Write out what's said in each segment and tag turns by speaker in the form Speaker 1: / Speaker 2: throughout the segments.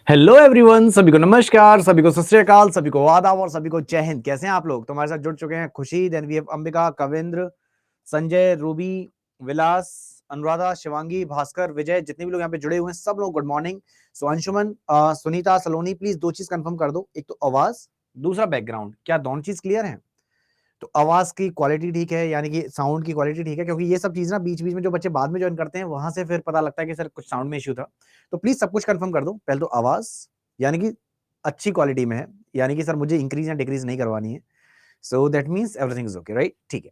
Speaker 1: Hello everyone, सभी को नमस्कार, सभी को सत श्री अकाल, सभी को आदाब और सभी को जय हिंद। कैसे हैं आप लोग? तो हमारे साथ जुड़ चुके हैं Khushi, then we have Ambika, Kavindra, Sanjay, Ruby, Vilas, Anuradha, Shivangi, Bhaskar, Vijay, जितने भी लोग यहाँ पे जुड़े हुए हैं सब लोग good morning. So Anshuman, Sunita, Saloni, please दो चीज कंफर्म कर दो, एक तो आवाज, दूसरा बैकग्राउंड। क्या दोनों चीज क्लियर है? तो आवाज की क्वालिटी ठीक है, यानी कि साउंड की क्वालिटी ठीक है, क्योंकि ये सब चीज ना बीच बीच में जो बच्चे बाद में ज्वाइन करते हैं वहां से फिर पता लगता है कि सर कुछ साउंड में इश्यू था। तो प्लीज सब कुछ कंफर्म कर दो। पहले तो आवाज यानी कि अच्छी क्वालिटी में है, यानी कि सर मुझे इंक्रीज या डिक्रीज नहीं करवानी है। So that means everything is okay, right? ठीक है।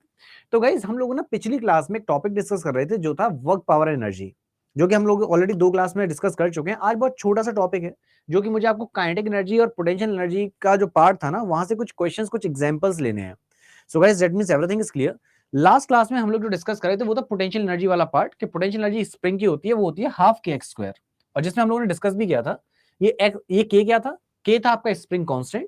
Speaker 1: तो गाइज हम लोग ना पिछली क्लास में एक टॉपिक डिस्कस कर रहे थे जो था वर्क पावर एनर्जी, जो कि हम लोग ऑलरेडी 2 क्लास में डिस्कस कर चुके हैं। आज बहुत छोटा सा टॉपिक है जो कि मुझे आपको काइनेटिक एनर्जी और पोटेंशियल एनर्जी का जो पार्ट था ना वहां से कुछ क्वेश्चंस, कुछ एग्जांपल्स लेने हैं। So guys that means everything is clear. Last class में हम लोग जो डिस्कस कर रहे थे वो था पोटेंशियल एनर्जी वाला पार्ट, कि पोटेंशियल एनर्जी स्प्रिंग की होती है, वो होती है हाफ के एक्स स्क्वायर। और जिसमें हम लोगों ने डिस्कस भी किया था ये के क्या था? के था आपका स्प्रिंग कांस्टेंट।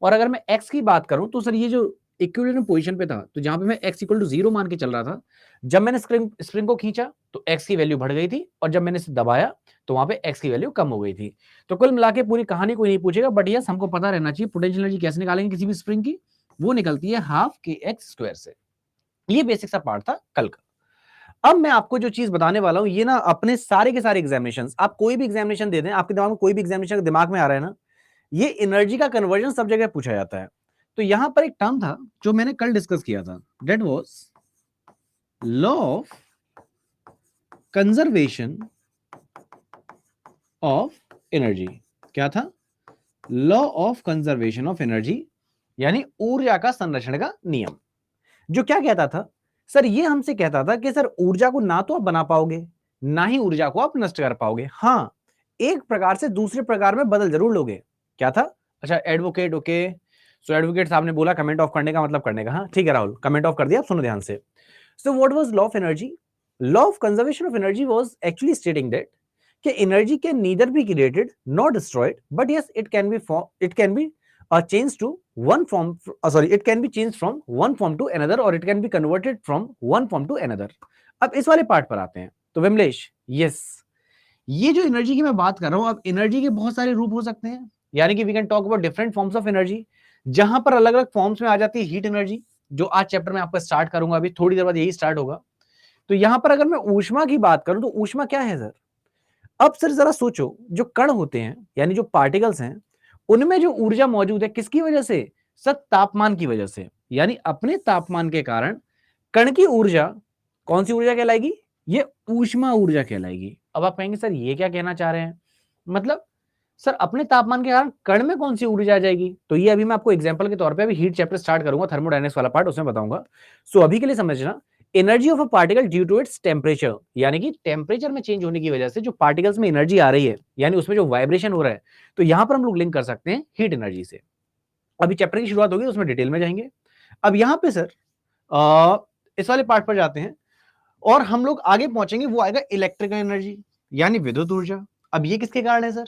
Speaker 1: और अगर मैं एक्स की बात करूं तो सर ये जो इक्विलिब्रियम पोजीशन पे था, तो जहां पे मैं x इक्वल टू 0 मान के चल रहा था, जब मैंने स्प्रिंग को खींचा तो x की वैल्यू बढ़ गई थी, और जब मैंने इसे दबाया तो वहां पे x की वैल्यू कम हो गई थी। तो कुल मिला के पूरी कहानी कोई नहीं पूछेगा, बट यस हमको पता रहना चाहिए पोटेंशियल एनर्जी कैसे निकालेंगे किसी भी स्प्रिंग की। वो निकलती है हाफ के एक्स स्क्वायर से। ये बेसिक सा पार्ट था कल का। अब मैं आपको जो चीज बताने वाला हूं ये ना अपने सारे के सारे एग्जामिनेशन, आप कोई भी एग्जामिनेशन दे दें, आपके दिमाग में कोई भी एग्जामिनेशन दिमाग में आ रहा है ना, ये एनर्जी का कन्वर्जन सब जगह पूछा जाता है। तो यहां पर एक टर्म था जो मैंने कल डिस्कस किया था, that was law of conservation of energy. क्या था? Law of conservation of energy, यानी ऊर्जा का संरक्षण का नियम। जो क्या कहता था सर? ये हमसे कहता था कि सर ऊर्जा को ना तो आप बना पाओगे, ना ही ऊर्जा को आप नष्ट कर पाओगे। हाँ, एक प्रकार से दूसरे प्रकार में बदल जरूर लोगे। क्या था? अच्छा, एडवोकेट, ओके। सो एडवोकेट साहब ने बोला कमेंट ऑफ करने का मतलब करने का। हाँ ठीक है राहुल, कमेंट ऑफ कर दिया। आप सुनो ध्यान से। So what was law of energy? Law of conservation of energy was actually stating that कि energy can neither be created not destroyed, but yes it can be changed to one form, sorry, it can be changed from one form to another, or it can be converted from one form to another. अब इस वाले part पर आते हैं। तो Vimlesh, yes, ये जो energy की मैं बात कर रहा हूं, अब एनर्जी के बहुत सारे रूप हो सकते हैं, यानी कि we can talk about different forms of energy, जहां पर अलग अलग फॉर्म्स में आ जाती है हीट एनर्जी, जो आज चैप्टर में आपका स्टार्ट करूंगा, अभी थोड़ी देर बाद यही स्टार्ट होगा। तो यहां पर अगर मैं ऊष्मा की बात करूं तो ऊष्मा क्या है सर? अब सर जरा सोचो, जो कण होते हैं यानी जो पार्टिकल्स हैं, उनमें जो ऊर्जा मौजूद है किसकी वजह से? सर तापमान की वजह से। यानी अपने तापमान के कारण कण की ऊर्जा कौन सी ऊर्जा कहलाएगी? ये ऊष्मा ऊर्जा कहलाएगी। अब आप कहेंगे सर ये क्या कहना चाह रहे हैं? मतलब सर अपने तापमान के कारण कण में कौन सी ऊर्जा आ जाएगी? तो ये अभी मैं आपको एग्जांपल के तौर पे अभी हीट चैप्टर स्टार्ट करूंगा, थर्मोडायनेमिक्स वाला पार्ट, उसमें बताऊंगा। सो अभी के लिए समझना, energy of a particle due to its temperature, यानी कि टेम्परेचर में चेंज होने की वजह से जो पार्टिकल्स में एनर्जी आ रही है, यानी उसमें जो वाइब्रेशन हो रहा है, तो यहां पर हम लोग लिंक कर सकते हैं हीट एनर्जी से। अभी चैप्टर की शुरुआत होगी, उसमें डिटेल में जाएंगे। अब यहां पे सर इस वाले पार्ट पर जाते हैं और हम लोग आगे पहुंचेंगे, वो आएगा इलेक्ट्रिकल एनर्जी, यानी विद्युत ऊर्जा। अब ये किसके कारण है सर?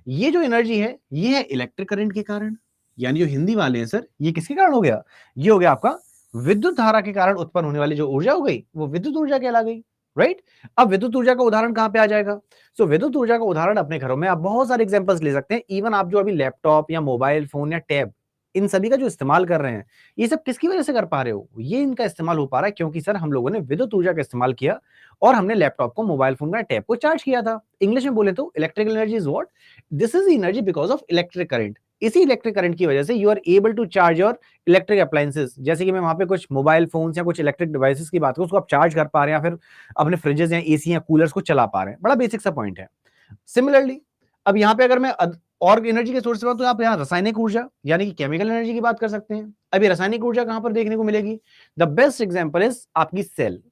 Speaker 1: ये जो एनर्जी है ये है इलेक्ट्रिक करंट के कारण, यानी जो हिंदी वाले हैं सर, ये किसके कारण हो गया? ये हो गया आपका विद्युत धारा के कारण उत्पन्न होने वाली जो ऊर्जा हो गई वो विद्युत ऊर्जा कहला गई, राइट? अब विद्युत ऊर्जा का उदाहरण कहां पे आ जाएगा? सो विद्युत ऊर्जा का उदाहरण अपने घरों में आप बहुत सारे एग्जांपल्स ले सकते हैं। इवन आप जो अभी लैपटॉप या मोबाइल फोन या टैब, इन सभी का जो इस्तेमाल कर रहे हैं, ये सब किसकी वजह से कर पा रहे हो? ये इनका इस्तेमाल हो पा रहा है क्योंकि सर हम लोगों ने विद्युत ऊर्जा का इस्तेमाल किया और हमने लैपटॉप को, मोबाइल फोन का, टैब को चार्ज किया था। इंग्लिश में बोले तो electrical energy is what? This is energy because of electric current. इसी इलेक्ट्रिक करंट की वजह से you are able to charge your electric appliances. जैसे कि मैं वहां पे कुछ मोबाइल फोन या कुछ इलेक्ट्रिक डिवाइसेस की बात करूं, उसको आप चार्ज कर पा रहे हैं, या फिर अपने फ्रिजेस या एसी या कूलर्स को चला पा रहे हैं। बड़ा बेसिक सा पॉइंट है। सिमिलरली अब यहाँ पे अगर मैं और एनर्जी के सोर्स पर, तो आप यहाँ रासायनिक ऊर्जा यानी कि केमिकल एनर्जी की बात कर सकते हैं। अभी रासायनिक ऊर्जा कहां पर देखने को मिलेगी? द बेस्ट एग्जांपल इज आपकी सेल।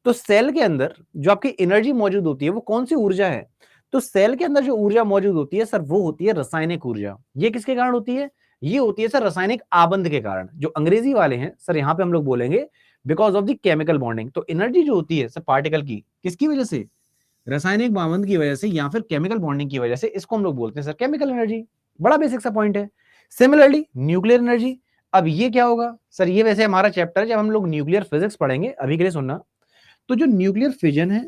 Speaker 1: तो सेल के अंदर जो आपकी एनर्जी मौजूद होती है वो कौन सी ऊर्जा है? तो सेल के अंदर जो ऊर्जा मौजूद होती है सर वो होती है रासायनिक ऊर्जा। ये किसके कारण होती है? ये होती है सर रासायनिक आबंध के कारण। जो अंग्रेजी वाले हैं सर यहाँ पे हम लोग बोलेंगे because of the chemical bonding. तो एनर्जी जो होती है सर पार्टिकल की, किसकी वजह से? रासायनिक बाबंध की वजह से या फिर केमिकल बॉन्डिंग की वजह से, इसको हम लोग बोलते हैं सर केमिकल एनर्जी। बड़ा बेसिक सा पॉइंट है। सिमिलरली न्यूक्लियर एनर्जी, अब ये क्या होगा सर? ये वैसे हमारा चैप्टर है जब हम लोग न्यूक्लियर फिजिक्स पढ़ेंगे, अभी के लिए सुनना। तो जो न्यूक्लियर फिजन है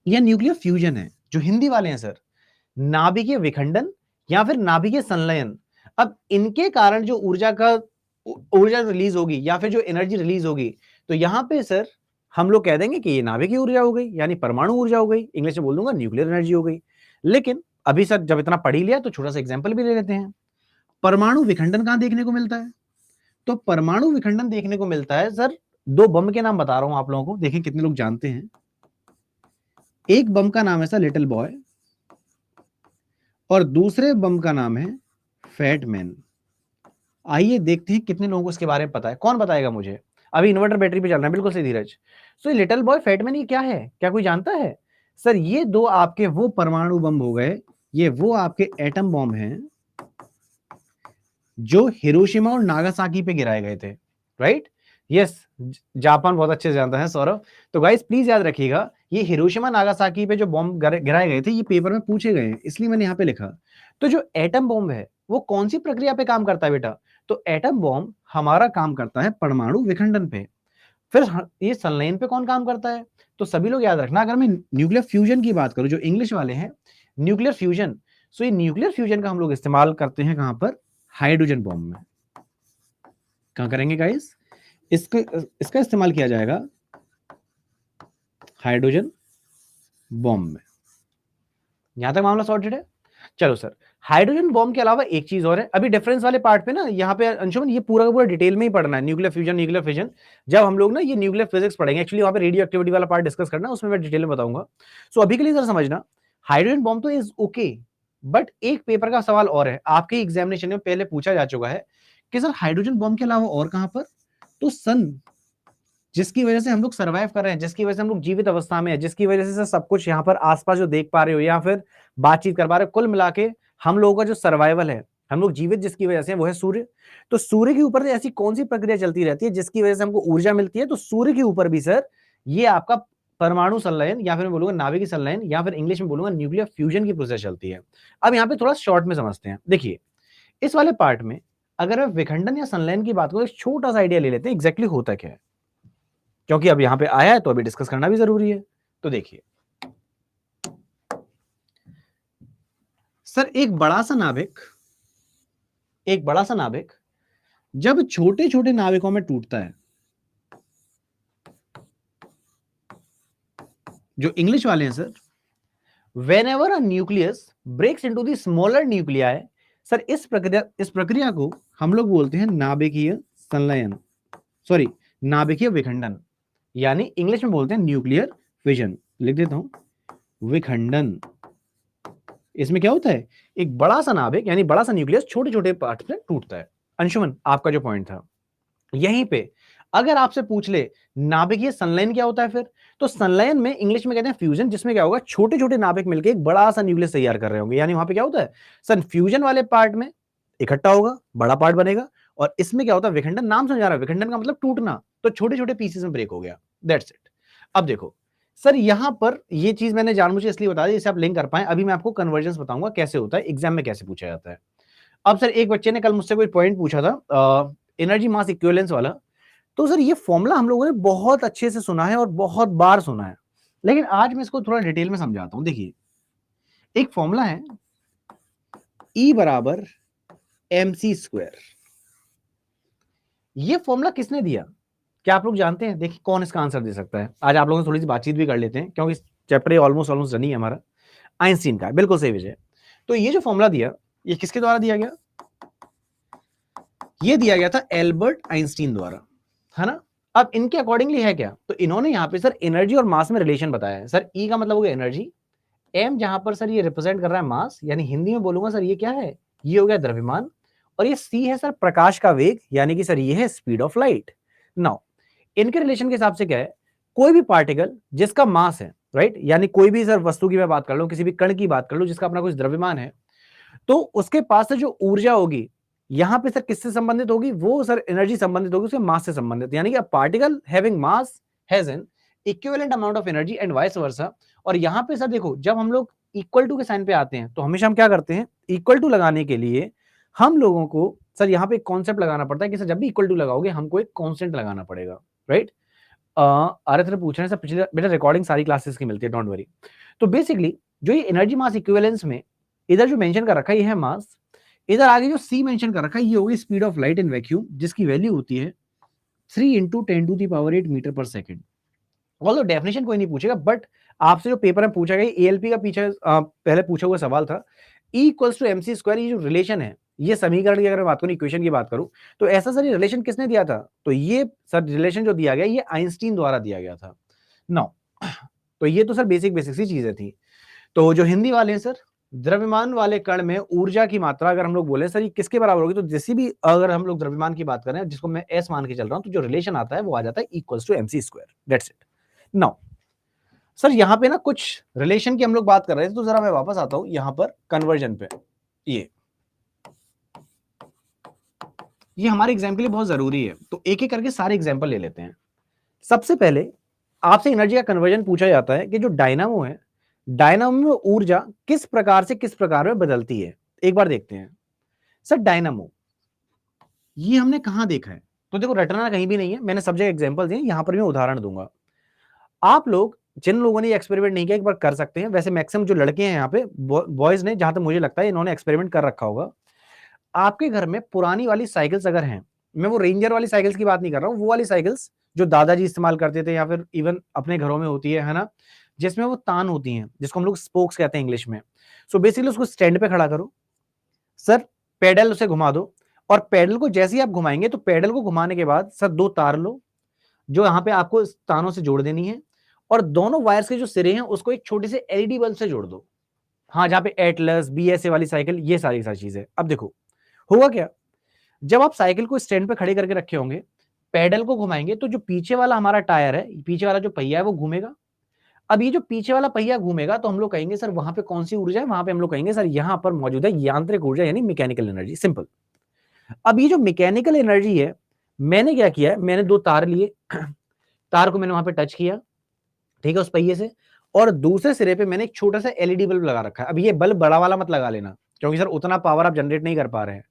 Speaker 1: या न्यूक्लियर फ्यूजन है, जो हिंदी वाले हैं सर, नाभिकीय विखंडन या फिर नाभिकीय संलयन। अब इनके कारण जो ऊर्जा रिलीज होगी या फिर जो एनर्जी रिलीज होगी, तो यहां पे सर हम लोग कह देंगे कि ये नाभिकीय ऊर्जा हो गई, यानी परमाणु ऊर्जा हो गई, इंग्लिश में बोल दूंगा न्यूक्लियर एनर्जी हो गई। लेकिन अभी सर जब इतना पढ़ ही लिया तो छोटा सा एग्जांपल भी ले लेते हैं। परमाणु विखंडन कहां देखने को मिलता है? तो परमाणु विखंडन देखने को मिलता है सर, दो बम के नाम बता रहा हूं आप लोगों को, देखें कितने लोग जानते हैं। एक बम का नाम है सर लिटिल बॉय और दूसरे बम का नाम है फैट मैन। आइए देखते हैं कितने लोगों को इसके बारे में पता है, कौन बताएगा मुझे? अभी इन्वर्टर बैटरी पे चल रहा है, बिल्कुल सही धीरज। सो ये लिटिल बॉय फैट मैन ये क्या है, क्या कोई जानता है? सर ये दो आपके वो परमाणु बम हो गए, ये वो आपके एटम बॉम्ब हैं जो हिरोशिमा और नागासाकी पे गिराए गए थे, राइट? यस, जापान बहुत अच्छे से जानता है सौरभ। तो गाइस प्लीज याद रखिएगा, ये हिरोशिमा नागासाकी पे जो बॉम्ब गिराए गए थे ये पेपर में पूछे गए हैं, इसलिए मैंने यहाँ पे लिखा। तो जो एटम बॉम्ब है वो कौन सी प्रक्रिया पे काम करता है बेटा? तो एटम बॉम्ब हमारा काम करता है परमाणु विखंडन पे। फिर ये संलयन पे कौन काम करता है? तो सभी लोग याद रखना, अगर मैं न्यूक्लियर फ्यूजन की बात करूं, जो इंग्लिश वाले हैं न्यूक्लियर फ्यूजन, सो ये न्यूक्लियर फ्यूजन का हम लोग इस्तेमाल करते हैं कहां पर? हाइड्रोजन बॉम्ब में। कहां करेंगे गाइस? इसका इस्तेमाल किया जाएगा हाइड्रोजन बॉम्ब में। यहां तक मामला सॉर्टेड है। चलो सर, हाइड्रोजन बॉम्ब के अलावा एक चीज और है, अभी डिफरेंस वाले पार्ट पे ना, यहाँ पे अंशुमन ये पूरा का पूरा डिटेल में ही पढ़ना है, न्यूक्लियर फ्यूजन। जब हम लोग ना ये न्यूक्लियर फिजिक्स पढ़ेंगे, एक्चुअली वहां पे रेडियो एक्टिविटी वाला पार्ट डिस्कस करना, उसमें मैं डिटेल में बताऊंगा। सो अभी के लिए सर समझना, हाइड्रोजन बॉम्ब तो इज ओके, बट एक पेपर का सवाल और है, आपके एग्जामिनेशन में पहले पूछा जा चुका है कि सर हाइड्रोजन बॉम्ब के अलावा और कहां पर? तो सन, जिसकी वजह से हम लोग सर्वाइव कर रहे हैं, जिसकी वजह से हम लोग जीवित अवस्था में है, जिसकी वजह से सब कुछ यहाँ पर आसपास जो देख पा रहे हो या फिर बातचीत कर पा रहे हो, कुल मिला के हम लोगों का जो सर्वाइवल है, हम लोग जीवित जिसकी वजह से वो है सूर्य। तो सूर्य के ऊपर ऐसी कौन सी प्रक्रिया चलती रहती है जिसकी वजह से हमको ऊर्जा मिलती है? तो सूर्य के ऊपर भी सर ये आपका परमाणु संलयन या फिर मैं बोलूंगा नाभिकीय संलयन या फिर इंग्लिश में बोलूंगा न्यूक्लियर फ्यूजन की प्रोसेस चलती है। अब यहाँ पे थोड़ा शॉर्ट में समझते हैं। देखिए इस वाले पार्ट में अगर मैं विखंडन या संलयन की बात करूं, एक छोटा सा आइडिया ले लेते हैं एग्जैक्टली होता क्या है, क्योंकि अब यहां पे आया है तो अभी डिस्कस करना भी जरूरी है। तो देखिए सर, एक बड़ा सा नाभिक जब छोटे छोटे नाविकों में टूटता है, जो इंग्लिश वाले हैं sir, whenever a nucleus breaks into the smaller nuclei, sir इस प्रक्रिया को हम लोग बोलते हैं नाभिकीय संलयन, सॉरी नाभिकीय विखंडन, यानी इंग्लिश में बोलते हैं न्यूक्लियर फिजन। लिख देता हूं विखंडन। इसमें क्या होता है, एक बड़ा सा नाभिक यानी बड़ा सा न्यूक्लियस छोटे छोटे पार्ट में टूटता है। अंशुमन आपका जो पॉइंट था, यहीं पे अगर आपसे पूछ ले नाभिकीय संलयन क्या होता है, फिर तो संलयन में इंग्लिश में कहते हैं फ्यूजन, जिसमें क्या होगा, छोटे छोटे नाभिक मिलकर एक बड़ा सा न्यूक्लियस तैयार कर रहे होंगे। यानी वहां पे क्या होता है सर, फ्यूजन वाले पार्ट में इकट्ठा होगा, बड़ा पार्ट बनेगा, और इसमें क्या होता है, विखंडन। नाम समझा रहा है, विखंडन का मतलब टूटना, तो छोटे छोटे पीसेस में ब्रेक हो गया, दैट्स इट। अब देखो सर, यहां पर ये चीज मैंने जानबूझ के इसलिए बता दी जिससे आप लिंक कर पाए। अभी मैं आपको कन्वर्जेंस बताऊंगा कैसे होता है, एग्जाम में कैसे पूछा जाता है। अब सर एक बच्चे ने कल मुझसे कोई पॉइंट पूछा था एनर्जी मास इक्विवेलेंस वाला, तो सर ये फॉर्मूला हम लोगों ने बहुत अच्छे से सुना है और बहुत बार सुना है, लेकिन आज मैं इसको थोड़ा डिटेल में समझाता हूं। देखिए एक फॉर्मूला है E बराबर mc²। ये फॉर्मूला किसने दिया, क्या आप लोग जानते हैं? देखिए कौन इसका आंसर दे सकता है। आज आप लोगों से थोड़ी सी बातचीत भी कर लेते हैं, क्योंकि चैप्टर ऑलमोस्ट रन ही है हमारा। आइंस्टीन का, बिल्कुल सही विजय। तो ये जो फॉर्मूला दिया, ये किसके द्वारा दिया गया? ये दिया गया था एल्बर्ट आइंस्टीन द्वारा, है ना। अब इनके अकॉर्डिंगली है क्या, तो इन्होंने यहाँ पे सर एनर्जी और मास में रिलेशन बताया है। सर ई का मतलब हो गया एनर्जी, एम जहां पर सर ये रिप्रेजेंट कर रहा है मास, यानी हिंदी में बोलूंगा सर ये क्या है, ये हो गया द्रव्यमान, और ये सी है सर प्रकाश का वेग, यानी कि सर ये है स्पीड ऑफ लाइट। नाउ इनके रिलेशन के हिसाब से क्या है, कोई भी पार्टिकल जिसका मास है, राइट, यानी कोई भी सर वस्तु की मैं बात कर लूं, किसी भी कण की बात कर लूं जिसका अपना कुछ द्रव्यमान है, तो उसके पास से जो ऊर्जा होगी यहां पे सर किससे संबंधित होगी, वो सर एनर्जी संबंधित होगी उसके मास से संबंधित, यानी कि a particle having mass has an equivalent amount of energy and vice versa. और यहां पे सर देखो, जब हम लोग इक्वल टू के साइन पे आते हैं तो हमेशा हम क्या करते हैं, इक्वल टू लगाने के लिए हम लोगों को सर यहाँ पे एक कॉन्सेप्ट लगाना पड़ता है कि सर जब भी इक्वल टू लगाओगे हमको एक कांस्टेंट लगाना पड़ेगा, राइट। आरत पूछ रहे हैं सर, पिछले बेटा रिकॉर्डिंग सारी क्लासेस की मिलती है, डोंट वरी। तो बेसिकली जो ये एनर्जी मास इक्विवेलेंस में इधर जो मेंशन कर रखा है ये है मास, इधर आगे जो c मेंशन कर रखा है ये होगी speed of light in vacuum, जिसकी वैल्यू होती है 3 × 10⁸ मीटर पर सेकेंड। ऑल्दो डेफिनेशन कोई नहीं पूछेगा, बट आपसे जो पेपर में पूछा गया एएलपी का पीछे पहले पूछा हुआ सवाल था, E = mc², ये जो रिलेशन है, ये समीकरण की अगर बात करूं, इक्वेशन की बात करूं, तो ऐसा सर ये रिलेशन किसने दिया था? तो ये सर रिलेशन जो दिया गया ये आइंस्टीन द्वारा दिया गया था। नाउ तो ये तो सर बेसिक सी चीजें थी। तो जो हिंदी वाले हैं सर, द्रव्यमान वाले कण में ऊर्जा की मात्रा अगर हम लोग बोले सर ये किसके बराबर होगी, तो जैसे भी अगर हम लोग द्रव्यमान की बात करें जिसको मैं एस मान के चल रहा हूं, तो जो रिलेशन आता है वो आ जाता है E = mc²। That's it. Now sir यहाँ पे ना कुछ रिलेशन की हम लोग बात कर रहे थे, तो जरा मैं वापस आता हूं यहाँ पर कन्वर्जन पे। ये हमारे एग्जाम के लिए बहुत जरूरी है, तो एक एक करके सारे एग्जाम्पल ले लेते हैं। सबसे पहले आपसे एनर्जी का कन्वर्जन पूछा जाता है कि जो डायनामो है, डायनामो में ऊर्जा किस प्रकार से किस प्रकार में बदलती है। एक बार देखते हैं सर, डायनामो ये हमने कहां देखा है, तो देखो रटना कहीं भी नहीं है, मैंने सब जगह एग्जाम्पल दिए, यहां पर मैं उदाहरण दूंगा। आप लोग जिन लोगों ने एक्सपेरिमेंट नहीं किया एक बार कर सकते हैं, वैसे मैक्सिमम जो लड़के हैं यहाँ पे बॉयज ने, जहां तक मुझे लगता है इन्होंने एक्सपेरिमेंट कर रखा होगा। आपके घर में पुरानी वाली साइकिल्स अगर हैं, मैं वो रेंजर वाली साइकिल्स की बात नहीं कर रहा हूँ, वो वाली साइकिल्स जो दादाजी इस्तेमाल करते थे या फिर इवन अपने घरों में होती है ना, जिसमें वो तान होती हैं, जिसको हम लोग स्पोक्स कहते हैं इंग्लिश में। सो बेसिकली उसको स्टैंड पे खड़ा करो सर, पेडल उसे घुमा दो, और पेडल को जैसे ही आप घुमाएंगे तो पेडल को घुमाने के बाद सर 2 तार लो, जो यहाँ पे आपको तानों से जोड़ देनी है, और दोनों वायर्स के जो सिरे हैं उसको एक छोटे से एलईडी बल्ब से जोड़ दो। हाँ, जहाँ पे एटलस बीएसए वाली साइकिल, ये सारी चीजें। अब देखो होगा क्या, जब आप साइकिल को स्टैंड पे खड़े करके रखे होंगे, पेडल को घुमाएंगे तो जो पीछे वाला हमारा टायर है, पीछे वाला जो पहिया है वो घूमेगा। अब ये जो पीछे वाला पहिया घूमेगा तो हम लोग कहेंगे सर वहां पे कौन सी ऊर्जा है, वहां पे हम लोग कहेंगे सर यहाँ पर मौजूद है यांत्रिक ऊर्जा यानी मैकेनिकल एनर्जी। सिंपल। अब ये जो मैकेनिकल एनर्जी है, मैंने क्या किया है, मैंने 2 तार लिए, तार को मैंने वहां पे टच किया, ठीक है, उस पहिए से, और दूसरे सिरे पे मैंने एक छोटा सा एलईडी बल्ब लगा रखा है। अब ये बल्ब बड़ा वाला मत लगा लेना, क्योंकि सर उतना पावर आप जनरेट नहीं कर पा रहे हैं।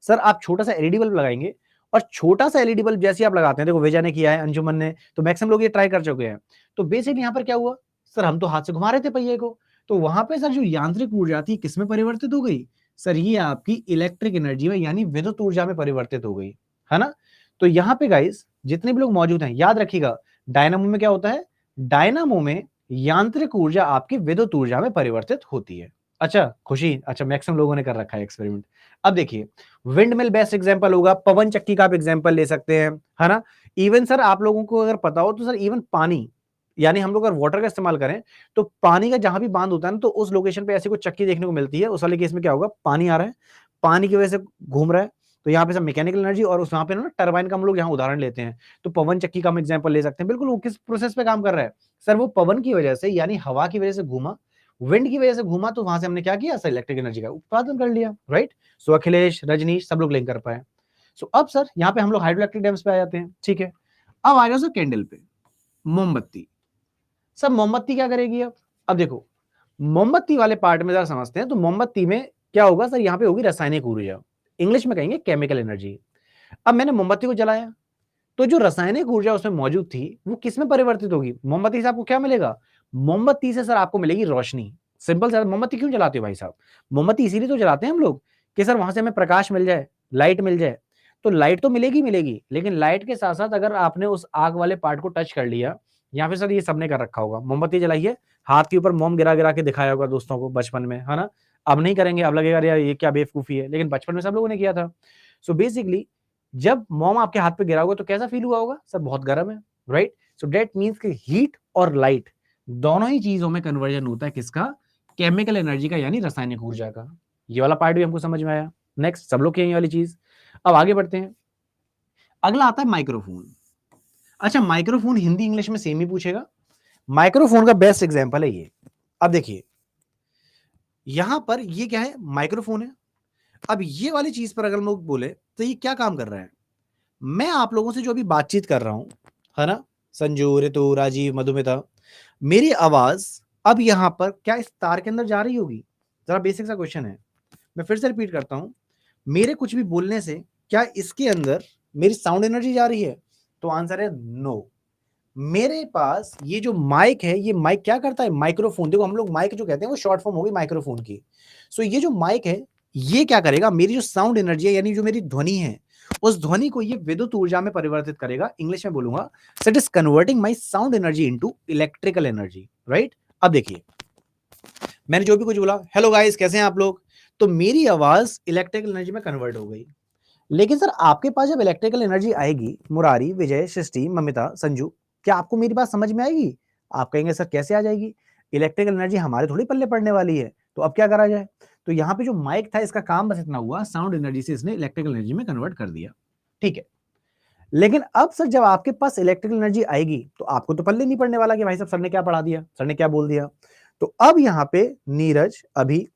Speaker 1: सर आप छोटा सा एलईडी बल्ब लगाएंगे, और छोटा सा एलईडी बल्ब जैसे आप लगाते हैं, देखो वेजा ने किया है, अंजुमन ने, तो मैक्सिमम लोग ये ट्राई कर चुके हैं। तो बेसिकली यहाँ पर क्या हुआ सर, हम तो हाथ से घुमा रहे थे पहिए को, तो वहां पे सर जो यांत्रिक ऊर्जा थी किसमें परिवर्तित हो गई सर, ये आपकी इलेक्ट्रिक एनर्जी में यानी विद्युत ऊर्जा में परिवर्तित हो गई, है ना। तो यहाँ पे गाइस जितने भी लोग मौजूद हैं याद रखिएगा, डायनामो में क्या होता है, डायनामो में यांत्रिक ऊर्जा आपकी विद्युत ऊर्जा में परिवर्तित होती है। अच्छा खुशी, अच्छा मैक्सिमम लोगों ने कर रखा है एक्सपेरिमेंट। अब देखिए विंड मिल बेस्ट एग्जांपल होगा, पवन चक्की का आप एग्जांपल ले सकते हैं, है ना। इवन सर आप लोगों को अगर पता हो तो सर इवन पानी, यानी हम लोग अगर वाटर का इस्तेमाल करें तो पानी का जहां भी बांध होता है ना, तो उस लोकेशन पे ऐसी कोई चक्की देखने को मिलती है। उस वाले केस में क्या होगा, पानी आ रहा है, पानी की वजह से घूम रहा है, तो यहाँ पे सब मैकेनिकल एनर्जी, और उस वहां पे ना टरबाइन का हम लोग यहाँ उदाहरण लेते हैं, तो पवन चक्की का हम एग्जांपल ले सकते हैं। बिल्कुल वो किस प्रोसेस पे काम कर रहा है सर, वो पवन की वजह से यानी हवा की वजह से घूमा, विंड की वजह से घूमा, तो वहां से हमने क्या किया सर, इलेक्ट्रिक एनर्जी का उत्पादन कर लिया, राइट। सो अखिलेश रजनीश सब लोग लिंक कर पाए। सो अब सर यहाँ पे हम लोग हाइड्रो इलेक्ट्रिक डैम्स पे आ जाते हैं, ठीक है। अब आ जाओ सर कैंडल पे, मोमबत्ती। सब मोमबत्ती क्या करेगी अब देखो मोमबत्ती वाले पार्ट में जरा समझते हैं, तो मोमबत्ती में क्या होगा सर, यहाँ पे होगी रासायनिक ऊर्जा, इंग्लिश में कहेंगे केमिकल एनर्जी। अब मैंने मोमबत्ती को जलाया, तो जो रासायनिक ऊर्जा उसमें मौजूद थी वो किस में परिवर्तित होगी, मोमबत्ती से आपको क्या मिलेगा, मोमबत्ती से सर आपको मिलेगी रोशनी। सिंपल सर, मोमबत्ती क्यों जलाते हो भाई साहब, मोमबत्ती इसीलिए तो जलाते हैं हम लोग कि सर वहां से हमें प्रकाश मिल जाए, लाइट मिल जाए। तो लाइट तो मिलेगी मिलेगी, लेकिन लाइट के साथ साथ अगर आपने उस आग वाले पार्ट को टच कर लिया, या फिर सर ये सबने कर रखा होगा, मोमबत्ती जलाइए, हाथ के ऊपर मोम गिरा गिरा के दिखाया होगा दोस्तों को बचपन में, है ना। अब नहीं करेंगे, अब लगेगा यार ये क्या बेवकूफी है, लेकिन बचपन में सब लोगों ने किया था। सो बेसिकली जब मोम आपके हाथ पे गिरा होगा तो कैसा फील हुआ होगा सर, बहुत गर्म है, राइट। सो दैट मींस कि हीट और लाइट दोनों ही चीजों में कन्वर्जन होता है, किसका, केमिकल एनर्जी का यानी रासायनिक ऊर्जा का। ये वाला पार्ट भी हमको समझ में आया। नेक्स्ट सब लोग की ये वाली चीज। अब आगे बढ़ते हैं, अगला आता है माइक्रोफोन। अच्छा माइक्रोफोन हिंदी इंग्लिश में सेम ही पूछेगा, माइक्रोफोन का बेस्ट एग्जांपल है ये। अब देखिए यहां पर ये क्या है, माइक्रोफोन है। अब ये वाली चीज पर अगर हम लोग बोले तो ये क्या काम कर रहा है, मैं आप लोगों से जो अभी बातचीत कर रहा हूं, है ना, संजू ऋतु राजीव मधुमिता, मेरी आवाज अब यहां पर क्या इस तार के अंदर जा रही होगी, जरा बेसिक सा क्वेश्चन है, मैं फिर से रिपीट करता हूं, मेरे कुछ भी बोलने से क्या इसके अंदर मेरी साउंड एनर्जी जा रही है, तो आंसर है नो। मेरे पास ये जो माइक है, ये माइक क्या करता है, माइक्रोफोन। देखो हम लोग माइक जो कहते हैं वो शॉर्ट फॉर्म होगी माइक्रोफोन की। सो ये जो माइक है ये क्या करेगा, मेरी जो साउंड एनर्जी है यानी जो मेरी ध्वनि है उस ध्वनि को ये विद्युत ऊर्जा में परिवर्तित करेगा। इंग्लिश में बोलूंगा, so it is converting my sound energy into electrical energy, right. अब देखिए मैंने जो भी कुछ बोला, हेलो गाइस कैसे हैं आप लोग, तो मेरी आवाज इलेक्ट्रिकल एनर्जी में कन्वर्ट हो गई। लेकिन सर आपके पास जब इलेक्ट्रिकल एनर्जी आएगी, मुरारी, विजय, सृष्टि, ममिता, संजू, क्या आपको मेरी बात समझ में आएगी? आप कहेंगे सर कैसे आ जाएगी, इलेक्ट्रिकल एनर्जी हमारे थोड़ी पल्ले पड़ने वाली है, तो अब क्या करा जाए। तो यहाँ पे जो माइक था इसका काम बस इतना हुआ, साउंड एनर्जी से इसने इलेक्ट्रिकल एनर्जी में कन्वर्ट कर दिया, ठीक है। लेकिन अब सर जब आपके पास इलेक्ट्रिकल एनर्जी आएगी तो आपको तो पल्ले नहीं पड़ने वाला कि भाई साहब सर ने क्या पढ़ा दिया, सर ने क्या बोल दिया। तो अब यहाँ पे नीरज, अभी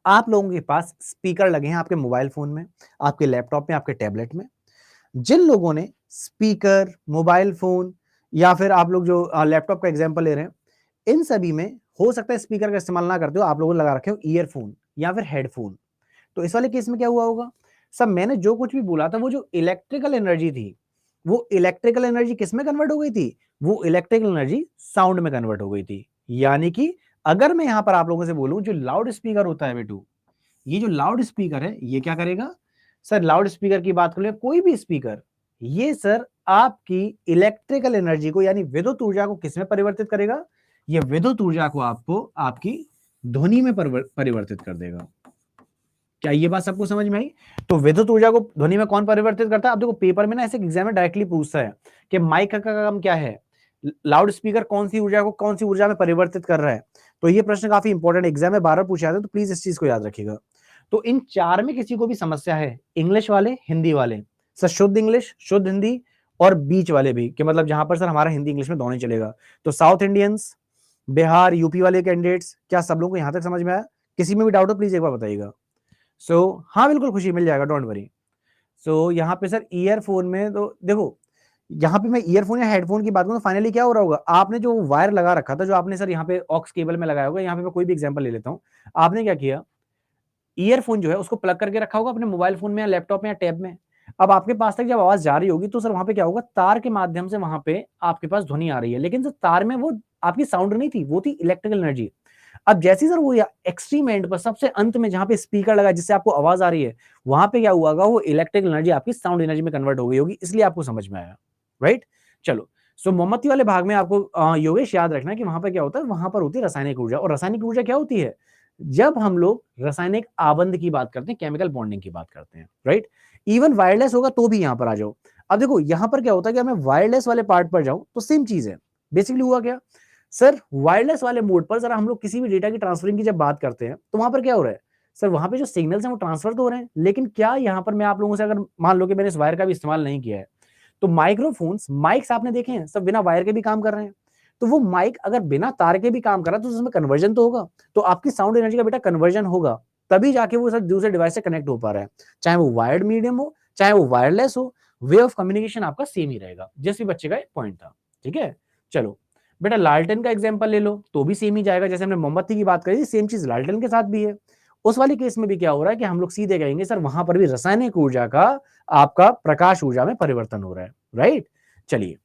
Speaker 1: आप लोगों के पास स्पीकर लगे हैं आपके मोबाइल फोन में, आपके लैपटॉप में, आपके टैबलेट में। जिन लोगों ने स्पीकर, मोबाइल फोन या फिर आप लोग जो लैपटॉप का एग्जांपल ले रहे हैं, इन सभी में हो सकता है स्पीकर का इस्तेमाल ना करते हो, आप लोगों ने लगा रखे हो ईयरफोन या फिर हेडफोन। तो इस वाले केस में क्या हुआ होगा, सब मैंने जो कुछ भी बोला था वो जो इलेक्ट्रिकल एनर्जी थी, वो इलेक्ट्रिकल एनर्जी किस में कन्वर्ट हो गई थी, वो इलेक्ट्रिकल एनर्जी साउंड में कन्वर्ट हो गई थी। यानी कि अगर मैं यहां पर आप लोगों से बोलूं जो लाउड स्पीकर होता है बेटू, ये जो लाउड स्पीकर है ये क्या करेगा, सर लाउड स्पीकर की बात कर ले, कोई भी स्पीकर, ये सर आपकी इलेक्ट्रिकल एनर्जी को यानी विद्युत ऊर्जा को किस में परिवर्तित करेगा, ये विद्युत ऊर्जा को आपको आपकी ध्वनि में परिवर्तित कर देगा। क्या ये बात सबको समझ में आई? तो विद्युत ऊर्जा को ध्वनि में कौन परिवर्तित करता है? अब देखो पेपर में ना ऐसे एग्जाम में डायरेक्टली पूछता है कि माइक का काम क्या है, लाउड स्पीकर कौन सी ऊर्जा को कौन सी ऊर्जा में परिवर्तित कर रहा है। तो ये प्रश्न काफी इंपॉर्टेंट एग्जाम में बार बार पूछा जाता है, तो प्लीज इस चीज को याद रखिएगा। तो इन चार में किसी को भी समस्या है, इंग्लिश वाले, हिंदी वाले, सर शुद्ध इंग्लिश, शुद्ध हिंदी, और बीच वाले भी, कि मतलब जहां पर सर हमारा हिंदी इंग्लिश में दोनों ही चलेगा, तो साउथ इंडियंस, बिहार, यूपी वाले कैंडिडेट्स, क्या सब लोगों को यहां तक समझ में आया? किसी में भी डाउट हो प्लीज एक बार बताइएगा। हाँ बिल्कुल खुशी मिल जाएगा, डोंट वरी। यहाँ पे सर ईयरफोन में तो देखो, यहाँ पे मैं ईयरफोन या हेडफोन की बात करूं तो फाइनली क्या हो रहा होगा, आपने जो वायर लगा रखा था, जो आपने सर यहाँ पे ऑक्स केबल में लगाया होगा, यहाँ पे मैं कोई भी एग्जांपल ले लेता हूँ, आपने क्या किया, ईयरफोन जो है उसको प्लग करके रखा होगा अपने मोबाइल फोन में या लैपटॉप में या टैब में। अब आपके पास तक जब आवाज जा रही होगी तो सर वहां पे क्या होगा, तार के माध्यम से वहां पे आपके पास ध्वनि आ रही है, लेकिन सर तार में वो आपकी साउंड नहीं थी, वो थी इलेक्ट्रिकल एनर्जी। अब जैसे सर वो एक्सट्रीम एंड पर सबसे अंत में जहां पे स्पीकर लगा जिससे आपको आवाज आ रही है, वहां पे क्या हुआ होगा, वो इलेक्ट्रिकल एनर्जी आपकी साउंड एनर्जी में कन्वर्ट हो गई होगी, इसलिए आपको समझ में आया, राइट। चलो, मोमबत्ती वाले भाग में आपको योगेश याद रखना कि वहां पर क्या होता है, वहां पर होती है रासायनिक ऊर्जा। और रासायनिक ऊर्जा क्या होती है, जब हम लोग रासायनिक आबंध की बात करते हैं, केमिकल बॉन्डिंग की बात करते हैं, राइट। इवन वायरलेस होगा तो भी यहां पर आ जाओ। अब देखो यहां पर क्या होता है कि मैं वायरलेस वाले पार्ट पर जाऊं तो सेम चीज है, बेसिकली हुआ क्या सर, वायरलेस वाले मोड पर जरा हम लोग किसी भी डेटा की ट्रांसफरिंग की जब बात करते हैं तो वहां पर क्या हो रहा है, सर वहां पे जो सिग्नल्स हैं वो ट्रांसफर तो हो रहे हैं, लेकिन क्या यहाँ पर मैं आप लोगों से अगर मान लो कि मैंने इस वायर का भी इस्तेमाल नहीं किया है, तो माइक्रोफोन्स, माइक्स आपने देखे हैं सब बिना वायर के भी काम कर रहे हैं, तो वो माइक अगर बिना तार के भी काम कर रहा है तो उसमें कन्वर्जन तो होगा, तो आपकी साउंड एनर्जी का बेटा कन्वर्जन होगा, तभी जाके वो सर दूसरे डिवाइस से कनेक्ट हो पा रहा है, चाहे वो वायर्ड मीडियम हो चाहे वो वायरलेस हो, वे ऑफ कम्युनिकेशन आपका सेम ही रहेगा, जिस भी बच्चे का पॉइंट था, ठीक है। चलो बेटा लालटेन का एग्जांपल ले लो तो भी सेम ही जाएगा, जैसे हमने मोमबत्ती की बात करी थी सेम चीज लालटेन के साथ भी है। उस वाली केस में भी क्या हो रहा है कि हम लोग सीधे कहेंगे सर वहां पर भी रासायनिक ऊर्जा का आपका प्रकाश ऊर्जा में परिवर्तन हो रहा है, राइट। चलिए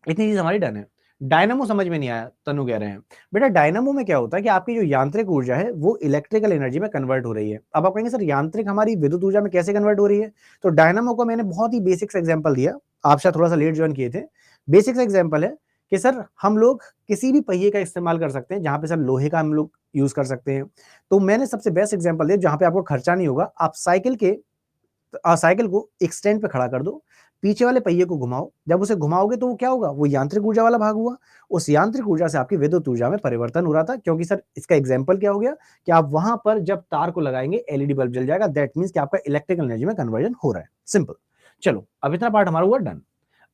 Speaker 1: इतनी चीज हमारी डन है। डायनामो समझ में नहीं आया, तनु कह रहे हैं बेटा डायनामो में क्या होता है कि आपकी जो यांत्रिक ऊर्जा है वो इलेक्ट्रिकल एनर्जी में कन्वर्ट हो रही है। अब आप कहेंगे सर यांत्रिक हमारी विद्युत ऊर्जा में कैसे कन्वर्ट हो रही है, तो डायनामो को मैंने बहुत ही बेसिक्स एग्जांपल दिया, आप शायद थोड़ा सा लेट ज्वाइन किए थे। बेसिक्स एग्जांपल है कि सर हम लोग किसी भी पहिए का इस्तेमाल कर सकते हैं, जहां पे सर लोहे का हम लोग यूज कर सकते हैं। तो मैंने सबसे बेस्ट एग्जांपल दिया जहां पे आपको खर्चा नहीं होगा, आप साइकिल को एक स्टैंड पे खड़ा कर दो, पीछे वाले पहिए को घुमाओ, जब उसे घुमाओगे तो वो क्या होगा, वो यांत्रिक ऊर्जा वाला भाग हुआ, उस यांत्रिक ऊर्जा से आपकी विद्युत ऊर्जा में परिवर्तन हो रहा था, क्योंकि सर इसका एग्जांपल क्या हो गया कि आप वहां पर जब तार को लगाएंगे एलईडी बल्ब जल जाएगा, दैट मींस कि आपका इलेक्ट्रिकल एनर्जी में कन्वर्जन हो रहा है, सिंपल। चलो अब इतना पार्ट हमारा हुआ डन।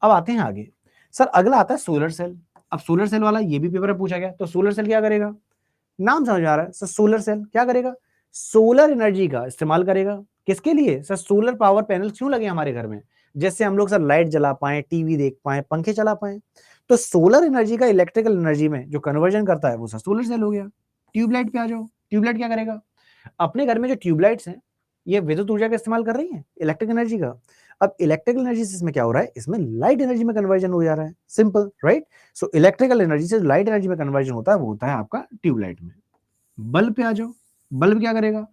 Speaker 1: अब आते हैं आगे, सर अगला आता है सोलर सेल। अब सोलर सेल वाला ये भी पेपर में पूछा गया, तो सोलर सेल क्या करेगा, नाम समझ आ रहा है सर, सोलर सेल क्या करेगा, सोलर एनर्जी का इस्तेमाल करेगा, किसके लिए सर, सोलर पावर पैनल क्यों लगे हमारे घर में, जैसे हम लोग सर लाइट जला पाए, टीवी देख पाए, पंखे चला पाए, तो सोलर एनर्जी का इलेक्ट्रिकल एनर्जी में जो कन्वर्जन करता है वो सर सोलर सेल हो गया। ट्यूबलाइट पे आ जाओ, ट्यूबलाइट क्या करेगा, अपने घर में जो ट्यूबलाइट्स हैं ये विद्युत ऊर्जा का इस्तेमाल कर रही है, इलेक्ट्रिक एनर्जी का। अब इलेक्ट्रिकल एनर्जी से इसमें क्या हो रहा है, इसमें लाइट एनर्जी में कन्वर्जन हो जा रहा है, simple right. So electrical energy से लाइट एनर्जी में कन्वर्जन होता है, वो होता है आपका ट्यूबलाइट में। बल्ब पे आ जाओ, बल्ब क्या करेगा,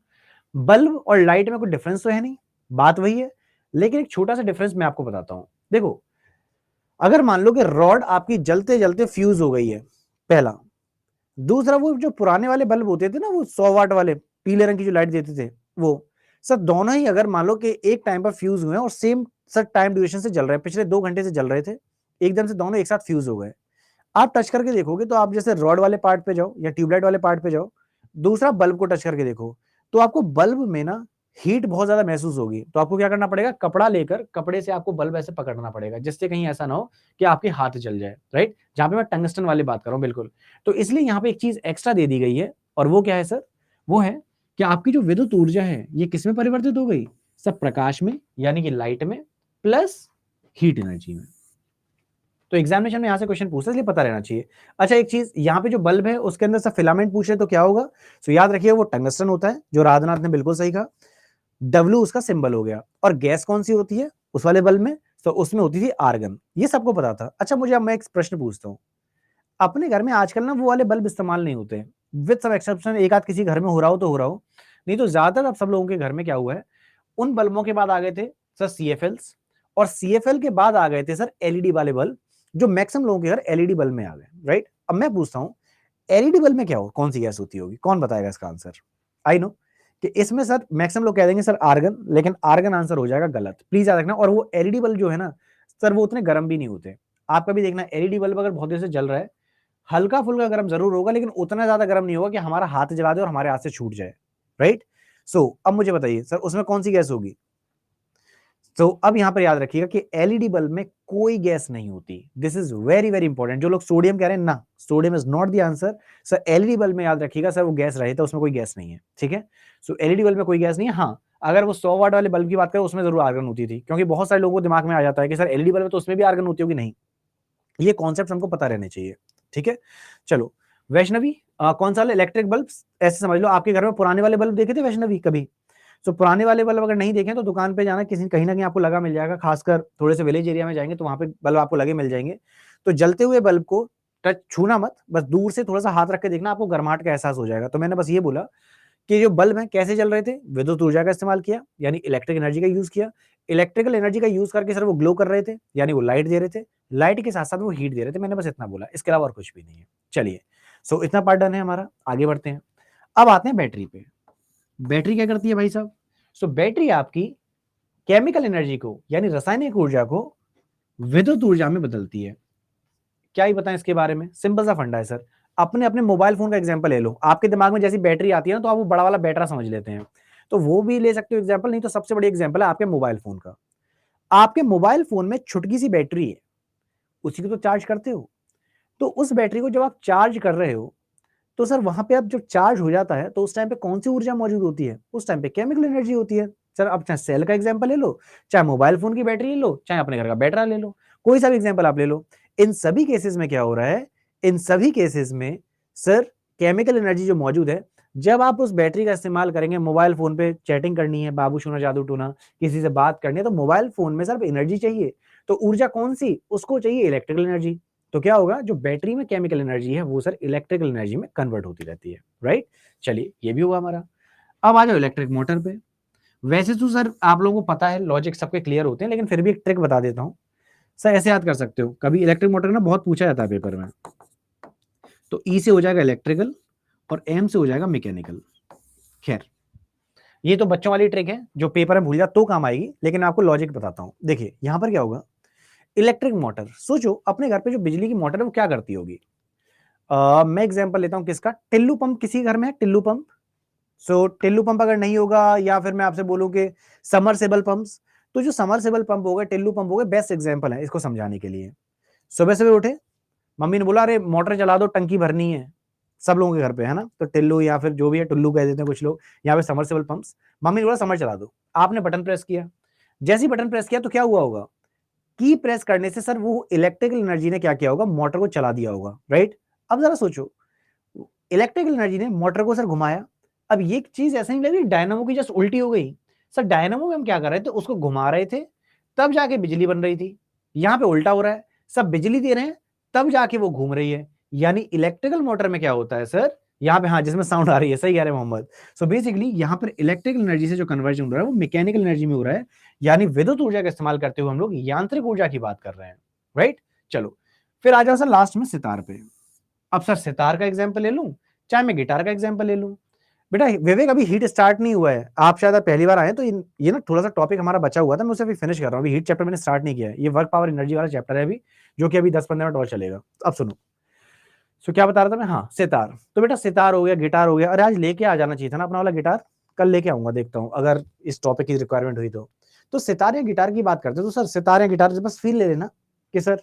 Speaker 1: बल्ब और लाइट में कोई डिफरेंस तो है नहीं, बात वही है, लेकिन एक छोटा सा डिफरेंस मैं आपको बताता हूं। देखो, अगर मान लो कि रॉड आपकी जलते जलते फ्यूज हो गई है, पहला। दूसरा, वो जो पुराने वाले बल्ब होते थे ना, वो 100 वाट वाले पीले रंग की जो लाइट देते थे, वो सर दोनों ही अगर मान लो कि एक टाइम पर फ्यूज हुए और सेम सर टाइम ड्यूरेशन से जल रहे हैं, पिछले 2 घंटे से जल रहे थे, एकदम से दोनों एक साथ फ्यूज हो गए। आप टच करके देखोगे तो आप जैसे रॉड वाले पार्ट पे जाओ या ट्यूबलाइट वाले पार्ट पे जाओ, दूसरा बल्ब को टच करके देखो, तो आपको बल्ब में ना हीट बहुत ज्यादा महसूस होगी। तो आपको क्या करना पड़ेगा, कपड़ा लेकर कपड़े से आपको बल्ब ऐसे पकड़ना पड़ेगा, जिससे कहीं ऐसा ना हो कि आपके हाथ जल जाए, राइट। जहां पे मैं टंगस्टन वाली बात कर रहा हूं, बिल्कुल। तो इसलिए यहाँ पे एक चीज एक्स्ट्रा दे दी गई है, और वो क्या है सर, वो है कि आपकी जो विद्युत ऊर्जा है ये किस में परिवर्तित हो गई, सब प्रकाश में, यानी कि लाइट में, प्लस हीट एनर्जी में। तो एग्जामिनेशन में यहां से क्वेश्चन पूछता है, इसलिए पता रहना चाहिए। अच्छा, एक चीज यहाँ पे जो बल्ब है उसके अंदर सब फिलामेंट पूछ रहे तो क्या होगा, तो याद रखिए वो टंगस्टन होता है, जो राधनाथ ने बिल्कुल सही कहा। डब्ल्यू उसका सिंबल हो गया। और गैस कौन सी होती है उस वाले बल्ब में, तो उसमें होती थी आर्गन, ये सबको पता था। अच्छा, मुझे अब मैं एक प्रश्न पूछता हूँ, अपने घर में आजकल ना वो वाले बल्ब इस्तेमाल नहीं होते, विद सब एक्सेप्शन, एक आध किसी घर में हो रहा हो तो हो रहा हो, नहीं तो ज्यादातर अब सब लोगों के घर में क्या हुआ है, उन बल्बों के बाद आ गए थे सर सीएफएल्स, और सीएफएल के बाद आ गए थे सर एलईडी वाले बल्ब, जो मैक्सिमम लोगों के घर एलईडी बल्ब में आ गए, राइट। अब मैं पूछता हूँ, एलईडी बल्ब में क्या हो, कौन सी गैस होती होगी, कौन बताएगा इसका आंसर। आई नो कि इसमें सर मैक्सिमम लोग कह देंगे सर आर्गन, लेकिन आर्गन आंसर हो जाएगा गलत, प्लीज याद रखना। और वो एलईडी बल्ब जो है ना सर, वो उतने गर्म भी नहीं होते। आप कभी देखना एलईडी बल्ब अगर बहुत देर से जल रहा है, हल्का फुल्का गर्म जरूर होगा, लेकिन उतना ज्यादा गर्म नहीं होगा कि हमारा हाथ जला दे और हमारे हाथ से छूट जाए, राइट। सो अब मुझे बताइए सर, उसमें कौन सी गैस होगी। तो अब यहां पर याद रखिएगा कि एलईडी बल्ब में कोई गैस नहीं होती, this is very very important. जो लोग सोडियम कह रहे हैं ना, sodium is not the answer sir. LED bulb में याद रखिएगा सर, वो गैस रहे था, उसमें कोई गैस नहीं है, ठीक है। सो एलईडी बल्ब में कोई गैस नहीं है। हाँ, अगर वो 100 वाट वाले बल्ब की बात करें, उसमें जरूर आर्गन होती थी, क्योंकि बहुत सारे लोगों को दिमाग में आ जाता है कि सर एलईडी बल्ब है तो उसमें भी आर्गन होती होगी, नहीं। ये कॉन्सेप्ट हमको पता रहने चाहिए, ठीक है। चलो, वैष्णवी, कौन सा वाला इलेक्ट्रिक बल्ब, ऐसे समझ लो आपके घर में पुराने वाले बल्ब देखे थे वैष्णवी कभी। तो पुराने वाले बल्ब अगर नहीं देखें तो दुकान पे जाना, किसी कहीं ना कहीं आपको लगा मिल जाएगा, खासकर थोड़े से विलेज एरिया में जाएंगे तो वहां पे बल्ब आपको लगे मिल जाएंगे। तो जलते हुए बल्ब को टच छूना मत, बस दूर से थोड़ा सा हाथ रख के देखना, आपको गर्माहट का एहसास हो जाएगा। तो मैंने बस ये बोला कि जो बल्ब है कैसे चल रहे थे, विद्युत ऊर्जा का इस्तेमाल किया, यानी इलेक्ट्रिक एनर्जी का यूज किया। इलेक्ट्रिकल एनर्जी का यूज करके सर वो ग्लो कर रहे थे, यानी वो लाइट दे रहे थे, लाइट के साथ साथ वो हीट दे रहे थे। मैंने बस इतना बोला, इसके अलावा और कुछ भी नहीं है। चलिए, सो इतना पार्ट डन है हमारा, आगे बढ़ते हैं। अब आते हैं बैटरी पे। बैटरी क्या करती है भाई साहब, सो बैटरी आपकी केमिकल एनर्जी को, यानी रासायनिक ऊर्जा को विद्युत ऊर्जा में बदलती है। क्या ही बताएं इसके बारे में, सिंपल सा फंडा है सर। अपने अपने मोबाइल फोन का एग्जांपल ले लो, आपके दिमाग में जैसी बैटरी आती है ना, तो आप वो बड़ा वाला बैटरा समझ लेते हैं, तो वो भी ले सकते हो एग्जांपल, नहीं तो सबसे बड़ी एग्जांपल है आपके मोबाइल फोन का। आपके मोबाइल फोन में छुटकी सी बैटरी है, उसी को तो चार्ज करते हो। तो उस बैटरी को जब आप चार्ज कर रहे हो, तो सर वहां पे अब जब चार्ज हो जाता है तो उस टाइम पे कौन सी ऊर्जा मौजूद होती है, उस टाइम पे केमिकल एनर्जी होती है। सर अब चाहे सेल का एग्जांपल ले लो, चाहे मोबाइल फोन की बैटरी ले लो, चाहे अपने घर का बैटरा ले लो, कोई सा भी एग्जांपल आप ले लो, इन सभी केसेस में क्या हो रहा है, इन सभी केसेस में सर केमिकल एनर्जी जो मौजूद है, जब आप उस बैटरी का इस्तेमाल करेंगे, मोबाइल फोन पे चैटिंग करनी है, बाबू शोना जादू टूना, किसी से बात करनी है, तो मोबाइल फोन में सर एनर्जी चाहिए। तो ऊर्जा कौन सी, उसको चाहिए इलेक्ट्रिकल एनर्जी। तो क्या होगा, जो बैटरी में केमिकल एनर्जी है वो सर इलेक्ट्रिकल एनर्जी में कन्वर्ट होती रहती है, राइट। चलिए, ये भी हुआ हमारा। अब आ जाओ इलेक्ट्रिक मोटर पे। वैसे तो सर आप लोगों को पता है, लॉजिक सबके क्लियर होते हैं, लेकिन फिर भी एक ट्रिक बता देता हूं सर, ऐसे याद कर सकते हो। कभी इलेक्ट्रिक मोटर ना बहुत पूछा जाता है पेपर में, तो ई से हो जाएगा इलेक्ट्रिकल और एम से हो जाएगा मैकेनिकल। खैर, ये तो बच्चों वाली ट्रिक है, जो पेपर में भूल जा तो काम आएगी, लेकिन आपको लॉजिक बताता हूं। देखिए यहां पर क्या होगा, इलेक्ट्रिक मोटर, सोचो अपने घर पे जो बिजली की मोटर है वो क्या करती होगी। मैं एग्जांपल लेता हूं किसका, टिल्लू पंप, किसी घर में है टिल्लू पंप। सो टिल्लू पंप अगर नहीं होगा, या फिर मैं आपसे बोलूं कि समरसेबल पंप्स, तो जो समरसेबल पंप हो गए, टिल्लू पंप हो गए, बेस्ट एग्जांपल है इसको समझाने के लिए। सुबह सुबने उठे, मम्मी ने बोला अरे मोटर चला दो, टंकी भरनी है, सब लोगों के घर पे है ना, तो टिल्लू या फिर जो भी है, टुल्लू कह देते हैं कुछ लोग, यहाँ पे समरसेबल पंप्स। मम्मी ने बोला समर चला दो, आपने बटन प्रेस किया, जैसे ही बटन प्रेस किया तो क्या हुआ होगा, की प्रेस करने से सर वो इलेक्ट्रिकल एनर्जी ने क्या किया होगा, मोटर को चला दिया होगा, राइट। अब जरा सोचो, इलेक्ट्रिकल एनर्जी ने मोटर को सर घुमाया। अब ये चीज ऐसा नहीं लग रही डायनामो की जस्ट उल्टी हो गई, सर डायनामो में हम क्या कर रहे थे, उसको घुमा रहे थे, तब जाके बिजली बन रही थी। यहाँ पे उल्टा हो रहा है, सब बिजली दे रहे हैं तब जाके वो घूम रही है। यानी इलेक्ट्रिकल मोटर में क्या होता है सर, यहाँ पे, हाँ जिसमें साउंड आ रही है, सही कह रहे हैं मोहम्मद। सो बेसिकली यहाँ पर इलेक्ट्रिकल एनर्जी से जो कन्वर्जन हो रहा है वो मैकेनिकल एनर्जी में हो रहा है, यानी विद्युत ऊर्जा का इस्तेमाल करते हुए हम लोग यांत्रिक ऊर्जा की बात कर रहे हैं, राइट। चलो फिर आ जाओ सर लास्ट में सितार पे। अब सर सितार का एग्जाम्पल ले लूं, चाहे मैं गिटार का एग्जाम्पल ले लूं। बेटा विवेक अभी हीट स्टार्ट नहीं हुआ है, आप शायद पहली बार आए तो ये ना थोड़ा सा टॉपिक हमारा बचा हुआ था, मैं उसे अभी फिनिश कर रहा हूँ। अभी हीट चैप्टर मैंने स्टार्ट नहीं किया है, ये वर्क पावर एनर्जी वाला चैप्टर है अभी, जो कि अभी 10-15 मिनट और चलेगा। अब सुनो, सो क्या बता रहा था मैं, हाँ सितार। तो बेटा सितार हो गया, गिटार हो गया, अरे आज लेके आ जाना चाहिए था ना अपना वाला गिटार, कल लेके आऊंगा, देखता हूँ अगर इस टॉपिक की रिक्वायरमेंट हुई तो सितार या गिटार की बात करते तो सर सितार या गिटार बस फील ले लेना कि सर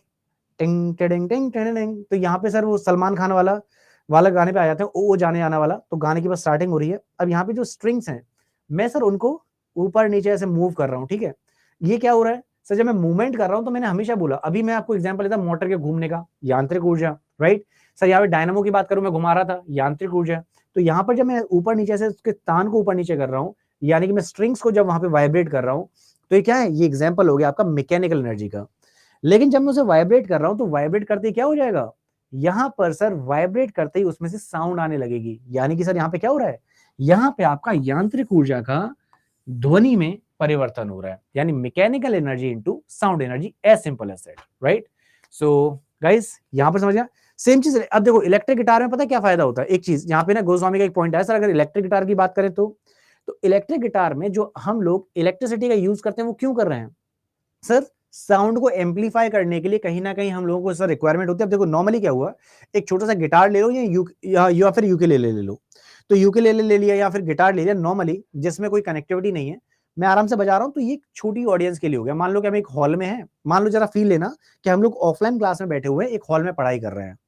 Speaker 1: टिंग टिंग टिंग टिंग टिंग, तो यहाँ पे सर वो सलमान खान वाला वाला गाने पे आ जाते हैं, ओ जाने आना वाला, तो गाने की बस स्टार्टिंग हो रही है। अब यहाँ पे जो स्ट्रिंग्स हैं मैं सर उनको ऊपर नीचे ऐसे मूव कर रहा हूँ, ठीक है। ये क्या हो रहा है सर, जब मैं मूवमेंट कर रहा हूँ तो मैंने हमेशा बोला, अभी मैं आपको एग्जांपल लेता मोटर के घूमने का, यांत्रिक ऊर्जा, राइट। सर यहाँ पे डायनामो की बात करूं, मैं घुमा रहा था, यांत्रिक ऊर्जा। तो यहाँ पर जब मैं ऊपर नीचे से उसके तान को ऊपर नीचे कर रहा हूँ, यानी कि मैं स्ट्रिंग्स को जब वहां पे वाइब्रेट कर रहा हूँ, तो ये क्या है, ये एग्जाम्पल हो गया आपका मैकेनिकल एनर्जी का। लेकिन जब मैं उसे वाइब्रेट कर रहा हूं तो वाइब्रेट करते ही क्या हो जाएगा, यहां पर सर वाइब्रेट करते ही उसमें से साउंड आने लगेगी, यानी कि सर यहाँ पे क्या हो रहा है, यहाँ पे आपका यांत्रिक ऊर्जा का ध्वनि में परिवर्तन हो रहा है, यानी mechanical energy into sound energy, as simple as that, right. So guys यहां पर समझ गया, सेम चीज। अब देखो इलेक्ट्रिक गिटार में पता है क्या फायदा होता है, एक चीज यहाँ पे ना गोस्वामी का एक पॉइंट है सर, अगर इलेक्ट्रिक गिटार की बात करें तो इलेक्ट्रिक गिटार में जो हम लोग इलेक्ट्रिसिटी का यूज करते हैं वो क्यों कर रहे हैं सर, साउंड को एम्पलीफाई करने के लिए कहीं ना कहीं हम लोगों को सर रिक्वायरमेंट होती है। अब देखो नॉर्मली क्या हुआ, एक छोटा सा गिटार ले लो या फिर यूकेलेले ले लो, तो यूकेलेले ले लिया या फिर गिटार ले लिया नॉर्मली, जिसमें कोई कनेक्टिविटी नहीं है, मैं आराम से बजा रहा हूं, तो ये छोटी ऑडियंस के लिए हो गया। मान लो कि हम एक हॉल में हैं, मान लो जरा फील लेना कि हम लोग ऑफलाइन क्लास में बैठे हुए हैं, एक हॉल में पढ़ाई कर रहे हैं,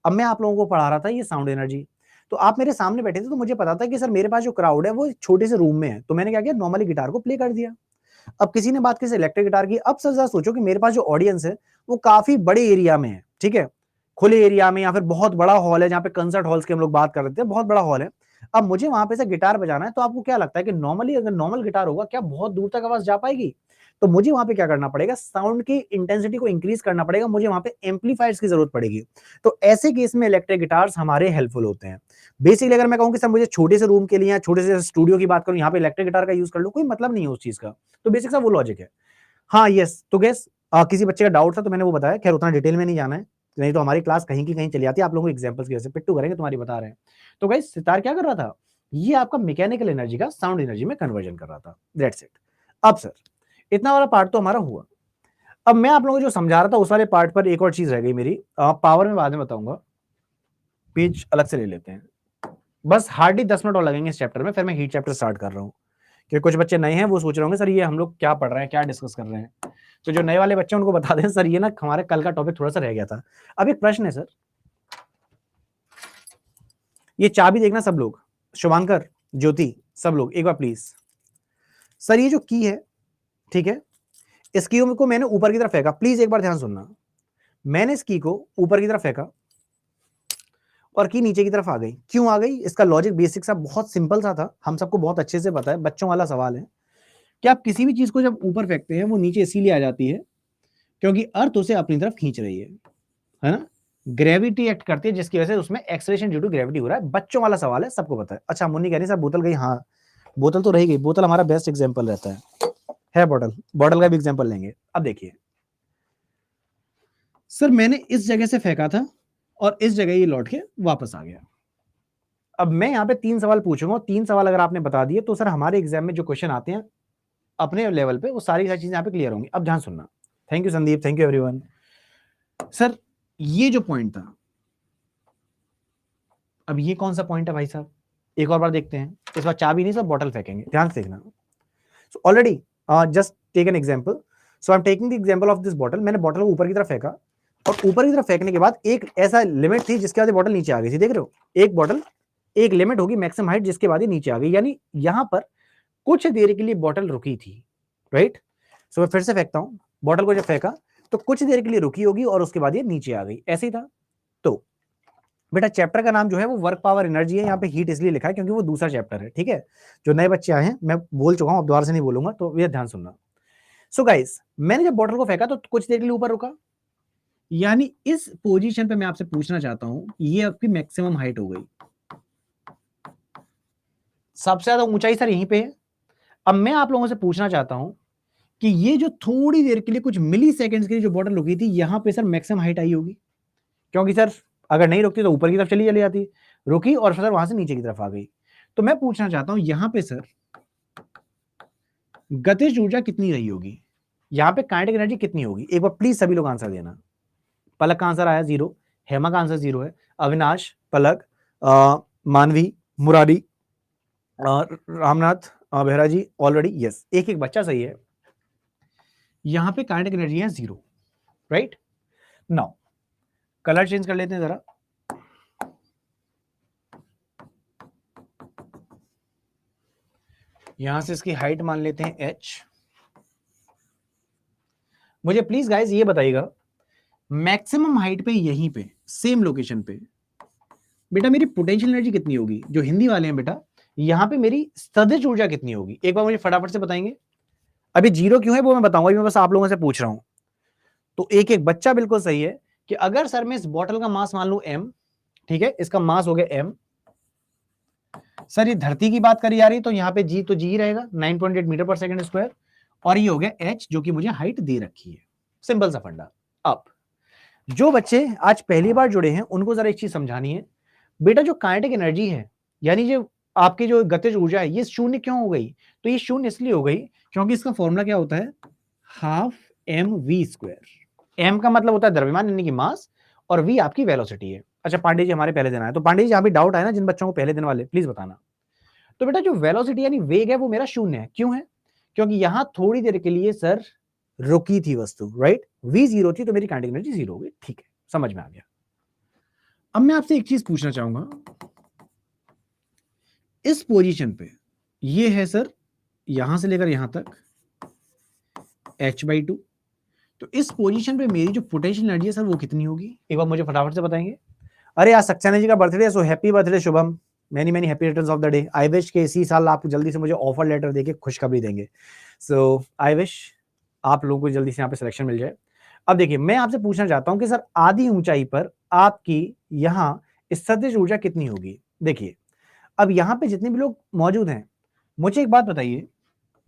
Speaker 1: अब मैं आप लोगों को पढ़ा रहा था ये साउंड एनर्जी, तो आप मेरे सामने बैठे थे, तो मुझे पता था कि सर मेरे पास जो क्राउड है वो छोटे से रूम में है, तो मैंने क्या किया, नॉर्मली गिटार को प्ले कर दिया। अब किसी ने बात की इलेक्ट्रिक गिटार की, अब सर जरा सोचो कि मेरे पास जो ऑडियंस है वो काफी बड़े एरिया में है, ठीक है, खुले एरिया में, या फिर बहुत बड़ा हॉल है, जहाँ पे कंसर्ट हॉल्स की हम लोग बात कर रहे थे, बहुत बड़ा हॉल है। अब मुझे वहां पे से गिटार बजाना है, तो आपको क्या लगता है कि नॉर्मली अगर नॉर्मल गिटार होगा क्या बहुत दूर तक आवाज जा पाएगी, तो मुझे वहां पे क्या करना पड़ेगा, साउंड की इंटेंसिटी को इंक्रीज करना पड़ेगा, मुझे वहां पे एम्पलीफायर्स की जरूरत पड़ेगी। तो ऐसे केस में इलेक्ट्रिक गिटार्स हमारे हेल्पफुल होते हैं। बेसिकली अगर मैं कहूं कि सर मुझे छोटे से रूम के लिए या छोटे से स्टूडियो की बात करूं, यहाँ पे इलेक्ट्रिक गिटार का यूज कर लो, कोई मतलब नहीं है उस चीज का, तो बेसिक सा वो लॉजिक है। हाँ यस, तो गैस किसी बच्चे का डाउट था तो मैंने वो बताया, खैर उतना डिटेल में नहीं जाना है, नहीं तो हमारी क्लास कहीं की कहीं चली जाती है, आप लोगों को एग्जांपल्स की वजह से पिट्टू करेंगे, तुम्हारी बता रहे हैं। तो गाइस सितार क्या कर रहा था, ये आपका मैकेनिकल एनर्जी का साउंड एनर्जी में कन्वर्जन कर रहा था, दैट्स इट। अब सर इतना वाला पार्ट तो हमारा हुआ, अब मैं आप लोगों को जो समझा रहा था उस वाले पार्ट पर एक और चीज रह गई मेरी, पावर में बाद में बताऊंगा, पेज अलग से ले लेते हैं, बस हार्डली 10 मिनट और लगेंगे इस चैप्टर में, फिर मैं हीट चैप्टर स्टार्ट कर रहा हूँ। क्योंकि कुछ बच्चे नए हैं वो सोच रहे होंगे सर ये हम लोग क्या पढ़ रहे हैं, क्या डिस्कस कर रहे हैं, तो जो नए वाले बच्चे उनको बता दें सर ये ना हमारे कल का टॉपिक थोड़ा सा रह गया था। अब एक प्रश्न है सर, ये चाबी देखना सब लोग, शुभांकर, ज्योति, सब लोग एक बार प्लीज। सर ये जो की है, ठीक है, इस की को मैंने ऊपर की तरफ फेंका, प्लीज एक बार ध्यान सुनना, मैंने इस की को ऊपर की तरफ फेंका और की नीचे की तरफ आ गई, क्यों आ गई, इसका लॉजिक बेसिक सा बहुत सिंपल सा था, हम सबको बहुत अच्छे से पता है, बच्चों वाला सवाल है कि आप किसी भी चीज को जब ऊपर फेंकते हैं वो नीचे इसीलिए आ जाती है क्योंकि अर्थ उसे अपनी तरफ खींच रही है ना, ग्रेविटी एक्ट करती है जिसकी वजह से उसमें एक्सेलरेशन ड्यू टू ग्रेविटी हो रहा है, बच्चों वाला सवाल है, सबको पता है। अच्छा मुन्नी कह रही सर बोतल गई, हाँ बोतल तो रही गई, बोतल हमारा बेस्ट एग्जाम्पल रहता है बोतल, बोतल का भी एग्जाम्पल लेंगे। अब देखिए सर मैंने इस जगह से फेंका था और इस जगह ये लौट के वापस आ गया। अब मैं यहाँ पे 3 सवाल पूछूंगा, 3 सवाल अगर आपने बता दिए तो सर हमारे एग्जाम में जो क्वेश्चन आते हैं अपने लेवल पे वो सारी चीजें यहाँ पे क्लियर होंगी। अब ध्यान सुनना, thank you Sandeep, thank you everyone. Sir ये जो पॉइंट था, अब ये कौन सा पॉइंट है भाई साहब, एक और बार देखते हैं, इस बार चाबी नहीं सब बॉटल फेंकेंगे, ध्यान से देखना। So already just take an example, so I am taking the example of this bottle, मैंने बॉटल को ऊपर की तरफ फेंका और ऊपर की तरफ फेंकने के बाद एक ऐसा लिमिट थी जिसके बाद बॉटल नीचे आ गई थी, देख रहे हो, एक बॉटल एक लिमिट होगी मैक्सिमम हाइट जिसके बाद ये नीचे आ गई, यानी यहां पर कुछ देर के लिए बॉटल रुकी थी, राइट। सो मैं फिर से फेंकता हूं, बॉटल को जब फेंका तो कुछ देर के लिए रुकी होगी और उसके बाद ये नीचे आ गई, ऐसे ही था। तो बेटा चैप्टर का नाम जो है वो वर्क पावर एनर्जी है, यहाँ पे हीट इसलिए लिखा है क्योंकि वो दूसरा चैप्टर है, ठीक है। जो नए बच्चे आए हैं मैं बोल चुका हूं, अब दोबारा से नहीं बोलूंगा, तो ये ध्यान सुनना। सो गाइस, मैंने जब बॉटल को फेंका तो कुछ देर के लिए ऊपर रुका, यानी इस पोजीशन पे मैं आपसे पूछना चाहता हूं, ये आपकी मैक्सिमम हाइट हो गई, सबसे ज्यादा ऊंचाई सर यहीं पे है। अब मैं आप लोगों से पूछना चाहता हूं कि ये जो थोड़ी देर के लिए कुछ मिली सेकेंड्स के लिए जो बॉटल रुकी थी, यहां पे सर मैक्सिमम हाइट आई होगी, क्योंकि सर अगर नहीं रुकती तो ऊपर की तरफ चली चली जाती, रुकी और सर वहां से नीचे की तरफ आ गई। तो मैं पूछना चाहता हूं यहां पे सर गतिज ऊर्जा कितनी रही होगी, यहां पे काइनेटिक एनर्जी कितनी होगी, एक बार प्लीज सभी लोग आंसर देना। पलक का आंसर आया 0, हेमा का आंसर 0 है, अविनाश, पलक, मानवी, मुरारी, रामनाथ, बेहरा जी ऑलरेडी यस, एक एक बच्चा सही है। यहां पे काइनेटिक एनर्जी है 0, राइट। नाउ कलर चेंज कर लेते हैं जरा, यहां से इसकी हाइट मान लेते हैं h। मुझे प्लीज गाइस ये बताइएगा, मैक्सिमम हाइट पे यहीं पे सेम लोकेशन पे बेटा मेरी पोटेंशियल एनर्जी कितनी होगी, जो हिंदी वाले हैं बेटा, यहां पे मेरी सदिश ऊर्जा कितनी होगी, एक बार मुझे फटाफट से बताएंगे। अभी 0 क्यों है वो मैं बताऊंगा, मैं बस आप लोगों से पूछ रहा हूं। तो एक एक बच्चा बिल्कुल सही है कि अगर सर मैं इस बॉटल का मास मान लू m, ठीक है, इसका मास हो गया m, सर ये धरती की बात करी जा रही तो यहाँ पे g तो g ही रहेगा 9.8 मीटर पर सेकंड स्क्वायर, और ये हो गया h जो कि मुझे हाइट दे रखी है, सिंपल सा फंडा। अब जो बच्चे आज पहली बार जुड़े हैं उनको जरा एक चीज समझानी है, बेटा जो काइनेटिक एनर्जी है, यानी जो आपकी जो गतिज ऊर्जा है, ये शून्य क्यों हो गई, तो ये शून्य इसलिए हो गई क्योंकि इसका फॉर्मूला क्या होता है, हाफ mv²। m का मतलब होता है द्रव्यमान यानी कि मास, और v आपकी वेलोसिटी है। अच्छा पांडे जी हमारे पहले दिन आए, तो पांडे जी यहाँ भी डाउट आया ना जिन बच्चों को पहले दिन वाले, प्लीज बताना। तो बेटा जो वेलोसिटी यानी वेग है वो मेरा शून्य है, क्यों है, क्योंकि यहां थोड़ी देर के लिए सर रुकी थी वस्तु, राइट, v 0 थी तो मेरी काइनेटिक एनर्जी 0 हो गई, ठीक है, समझ में आ गया। अब मैं आपसे एक चीज पूछना चाहूंगा, इस पोजीशन पे ये है सर यहां से लेकर यहां तक h/2, तो इस पोजीशन पे मेरी जो पोटेंशियल एनर्जी है सर वो कितनी होगी, एक बार मुझे फटाफट से बताएंगे। अरे आज सक्सेना जी का बर्थडे है, so happy birthday Shubham, many many happy returns of the day. I wish के इसी साल आप जल्दी से मुझे ऑफर लेटर देके खुशखबरी देंगे, सो आई विश आप लोगों को जल्दी से यहाँ पे सिलेक्शन मिल जाए। अब देखिए मैं आपसे पूछना चाहता हूं कि सर आधी ऊंचाई पर आपकी यहाँ सदिश ऊर्जा कितनी होगी। देखिए अब यहाँ पे जितने भी लोग मौजूद हैं, मुझे एक बात बताइए,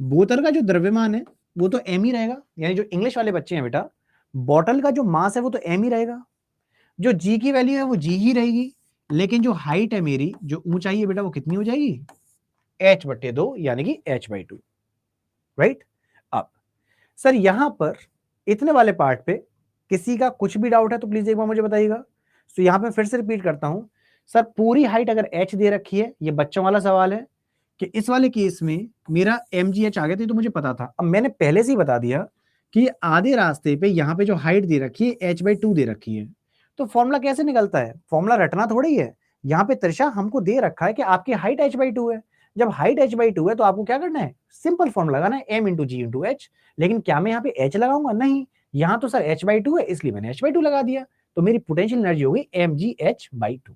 Speaker 1: बोतल का जो द्रव्यमान है वो तो m ही रहेगा, यानी जो इंग्लिश वाले बच्चे हैं बेटा, बॉटल का जो मास है वो तो m ही रहेगा, जो g की वैल्यू है वो g ही रहेगी, लेकिन जो हाइट है मेरी, जो ऊंचाई है बेटा, वो कितनी हो जाएगी, h/2 यानी कि h/2, राइट। अब सर यहां पर इतने वाले पार्ट पे किसी का कुछ भी डाउट है तो प्लीज एक बार मुझे बताइएगा। तो यहां पे फिर से रिपीट करता हूं, सर पूरी हाइट अगर h दे रखी है, ये बच्चों वाला सवाल है कि इस वाले केस में मेरा mgh आ गया था, तो मुझे पता था। अब मैंने पहले से ही बता दिया कि ये आधे रास्ते पे यहाँ पे जो हाइट दे रखी है h/2 दे रखी है, तो फॉर्मूला कैसे निकलता है, फॉर्मूला रटना थोड़ी है, यहाँ पे त्रिशा हमको दे रखा है कि आपकी हाइट h/2 है, जब हाइट h/2 है तो आपको क्या करना है, सिंपल फॉर्मूला लगाना है m × g × h। लेकिन क्या मैं यहाँ पे h लगाऊंगा, नहीं, यहाँ तो सर h/2 है इसलिए मैंने h/2 लगा दिया, तो मेरी पोटेंशियल एनर्जी हो गई mgh/2।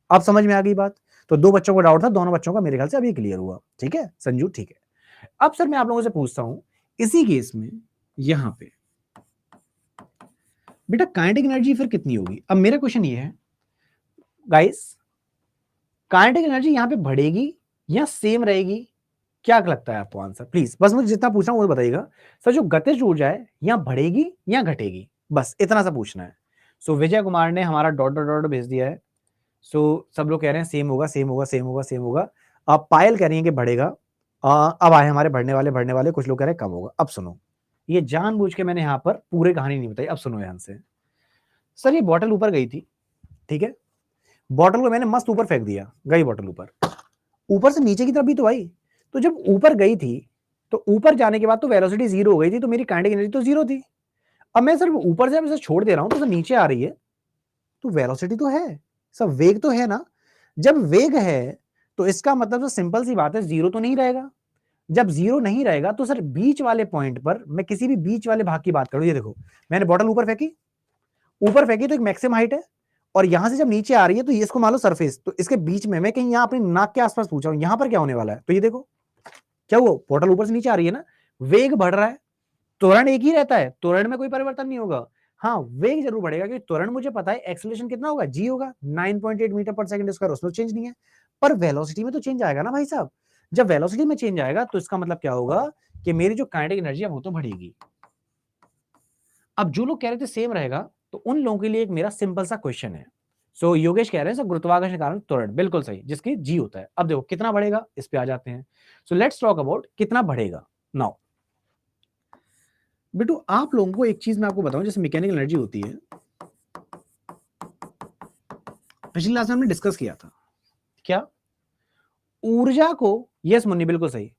Speaker 1: अब समझ में आ गई बात। तो दो बच्चों को डाउट था, दोनों बच्चों का मेरे ख्याल से अभी क्लियर हुआ, ठीक है संजू, ठीक है। अब सर मैं आप लोगों से पूछता हूं, इसी केस में यहां पे बेटा काइनेटिक एनर्जी फिर कितनी होगी। अब मेरा क्वेश्चन ये है गाइस, काइनेटिक एनर्जी यहां पे बढ़ेगी या सेम रहेगी, क्या लगता है आपको आंसर, प्लीज बस मुझे जितना पूछना वो बताइएगा। सर जो गतिज ऊर्जा है यहाँ बढ़ेगी या घटेगी, बस इतना सा पूछना है। सो विजय कुमार ने हमारा डॉट डॉट डॉट भेज दिया है, सो सब लोग कह रहे हैं सेम होगा सेम होगा सेम होगा सेम होगा। अब पायल कह रही है कि बढ़ेगा, अब आए हमारे बढ़ने वाले, कुछ लोग कह रहे हैं कम होगा। अब सुनो, ये जानबूझ के मैंने यहाँ पर पूरी कहानी नहीं बताई, अब सुनो ध्यान से। सर ये बॉटल ऊपर गई थी, ठीक है, बॉटल को मैंने मस्त ऊपर फेंक दिया, गई बॉटल ऊपर, ऊपर से नीचे की तरफ भी तो आई, तो जब ऊपर गई थी तो ऊपर जाने के बाद तो वेलोसिटी 0 हो गई थी, तो मेरी काइनेटिक एनर्जी तो 0 थी। अब मैं सिर्फ ऊपर से इसे छोड़ दे रहा हूं तो नीचे आ रही है, तो वेलोसिटी तो है, सब वेग तो है ना। जब वेग है तो इसका मतलब तो सिंपल सी बात है, 0 तो नहीं रहेगा। जब 0 नहीं रहेगा तो सर बीच वाले पॉइंट पर, मैं किसी भी बीच वाले भाग की बात करूं, ये देखो मैंने बॉटल ऊपर फेंकी तो एक मैक्सिमम हाइट है, और यहां से जब नीचे आ रही है तो ये इसको मान लो सरफेस, तो इसके बीच में मैं कहीं यहां अपनी नाक के आसपास पूछ रहा हूं, यहां पर क्या होने वाला है, तो ये देखो क्या हुआ, बॉटल ऊपर से नीचे आ रही है ना, वेग बढ़ रहा है, त्वरण एक ही रहता है, त्वरण में कोई परिवर्तन नहीं होगा। हाँ, वेग जरूर बढ़ेगा, क्योंकि त्वरण मुझे पता है एक्सेलरेशन कितना होगा, जी होगा 9.8 मीटर पर सेकंड स्क्वायर, उसमें चेंज नहीं है। पर वेलोसिटी में तो चेंज आएगा ना भाई साहब। जब वेलोसिटी में चेंज आएगा तो इसका मतलब क्या होगा कि मेरी जो काइनेटिक एनर्जी है वो तो बढ़ेगी। अब जो लोग कह रहे थे सेम रहेगा, तो उन लोगों के लिए एक मेरा सिंपल सा क्वेश्चन है। सो योगेश कह रहे हैं सर गुरुत्वाकर्षण के कारण त्वरण, बिल्कुल सही, जिसकी जी होता है। अब देखो कितना बढ़ेगा, इस पे आ जाते हैं। सो लेट्स टॉक अबाउट कितना बढ़ेगा नाउ। बेटू आप लोगों को एक चीज मैं आपको बताऊं, जैसे मैकेनिकल एनर्जी होती है, पिछली क्लास में हमने डिस्कस किया था क्या, ऊर्जा को, यस मुन्नी बिल्कुल सही,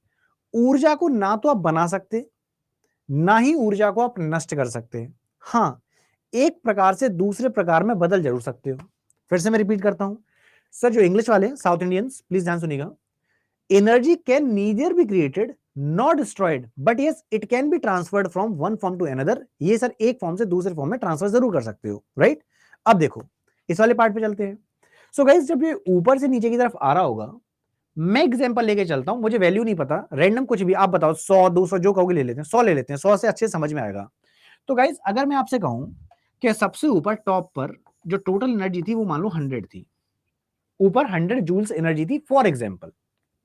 Speaker 1: ऊर्जा को ना तो आप बना सकते, ना ही ऊर्जा को आप नष्ट कर सकते। हाँ, एक प्रकार से दूसरे प्रकार में बदल जरूर सकते हो। फिर से मैं रिपीट करता हूं सर, जो इंग्लिश वाले हैं साउथ इंडियंस प्लीज ध्यान सुनिएगा, energy can neither be created not destroyed but yes it can be transferred from one form to another. ये सर एक फॉर्म से दूसरे फॉर्म में ट्रांसफर जरूर कर सकते हो, राइट। अब देखो इस वाले पार्ट पे चलते हैं। सो गाइस जब ये ऊपर से नीचे की तरफ आ रहा होगा, मैं एग्जांपल लेके चलता हूं, मुझे वैल्यू नहीं पता, रैंडम कुछ भी आप बताओ, 100 200 जो कहोगे ले लेते हैं, 100 ले लेते हैं, 100 से अच्छे समझ में आएगा। तो गाइस अगर मैं आपसे कहूं कि सबसे ऊपर टॉप पर जो टोटल एनर्जी थी वो मान लो 100 थी, ऊपर 100 जूल्स एनर्जी थी फॉर एग्जांपल,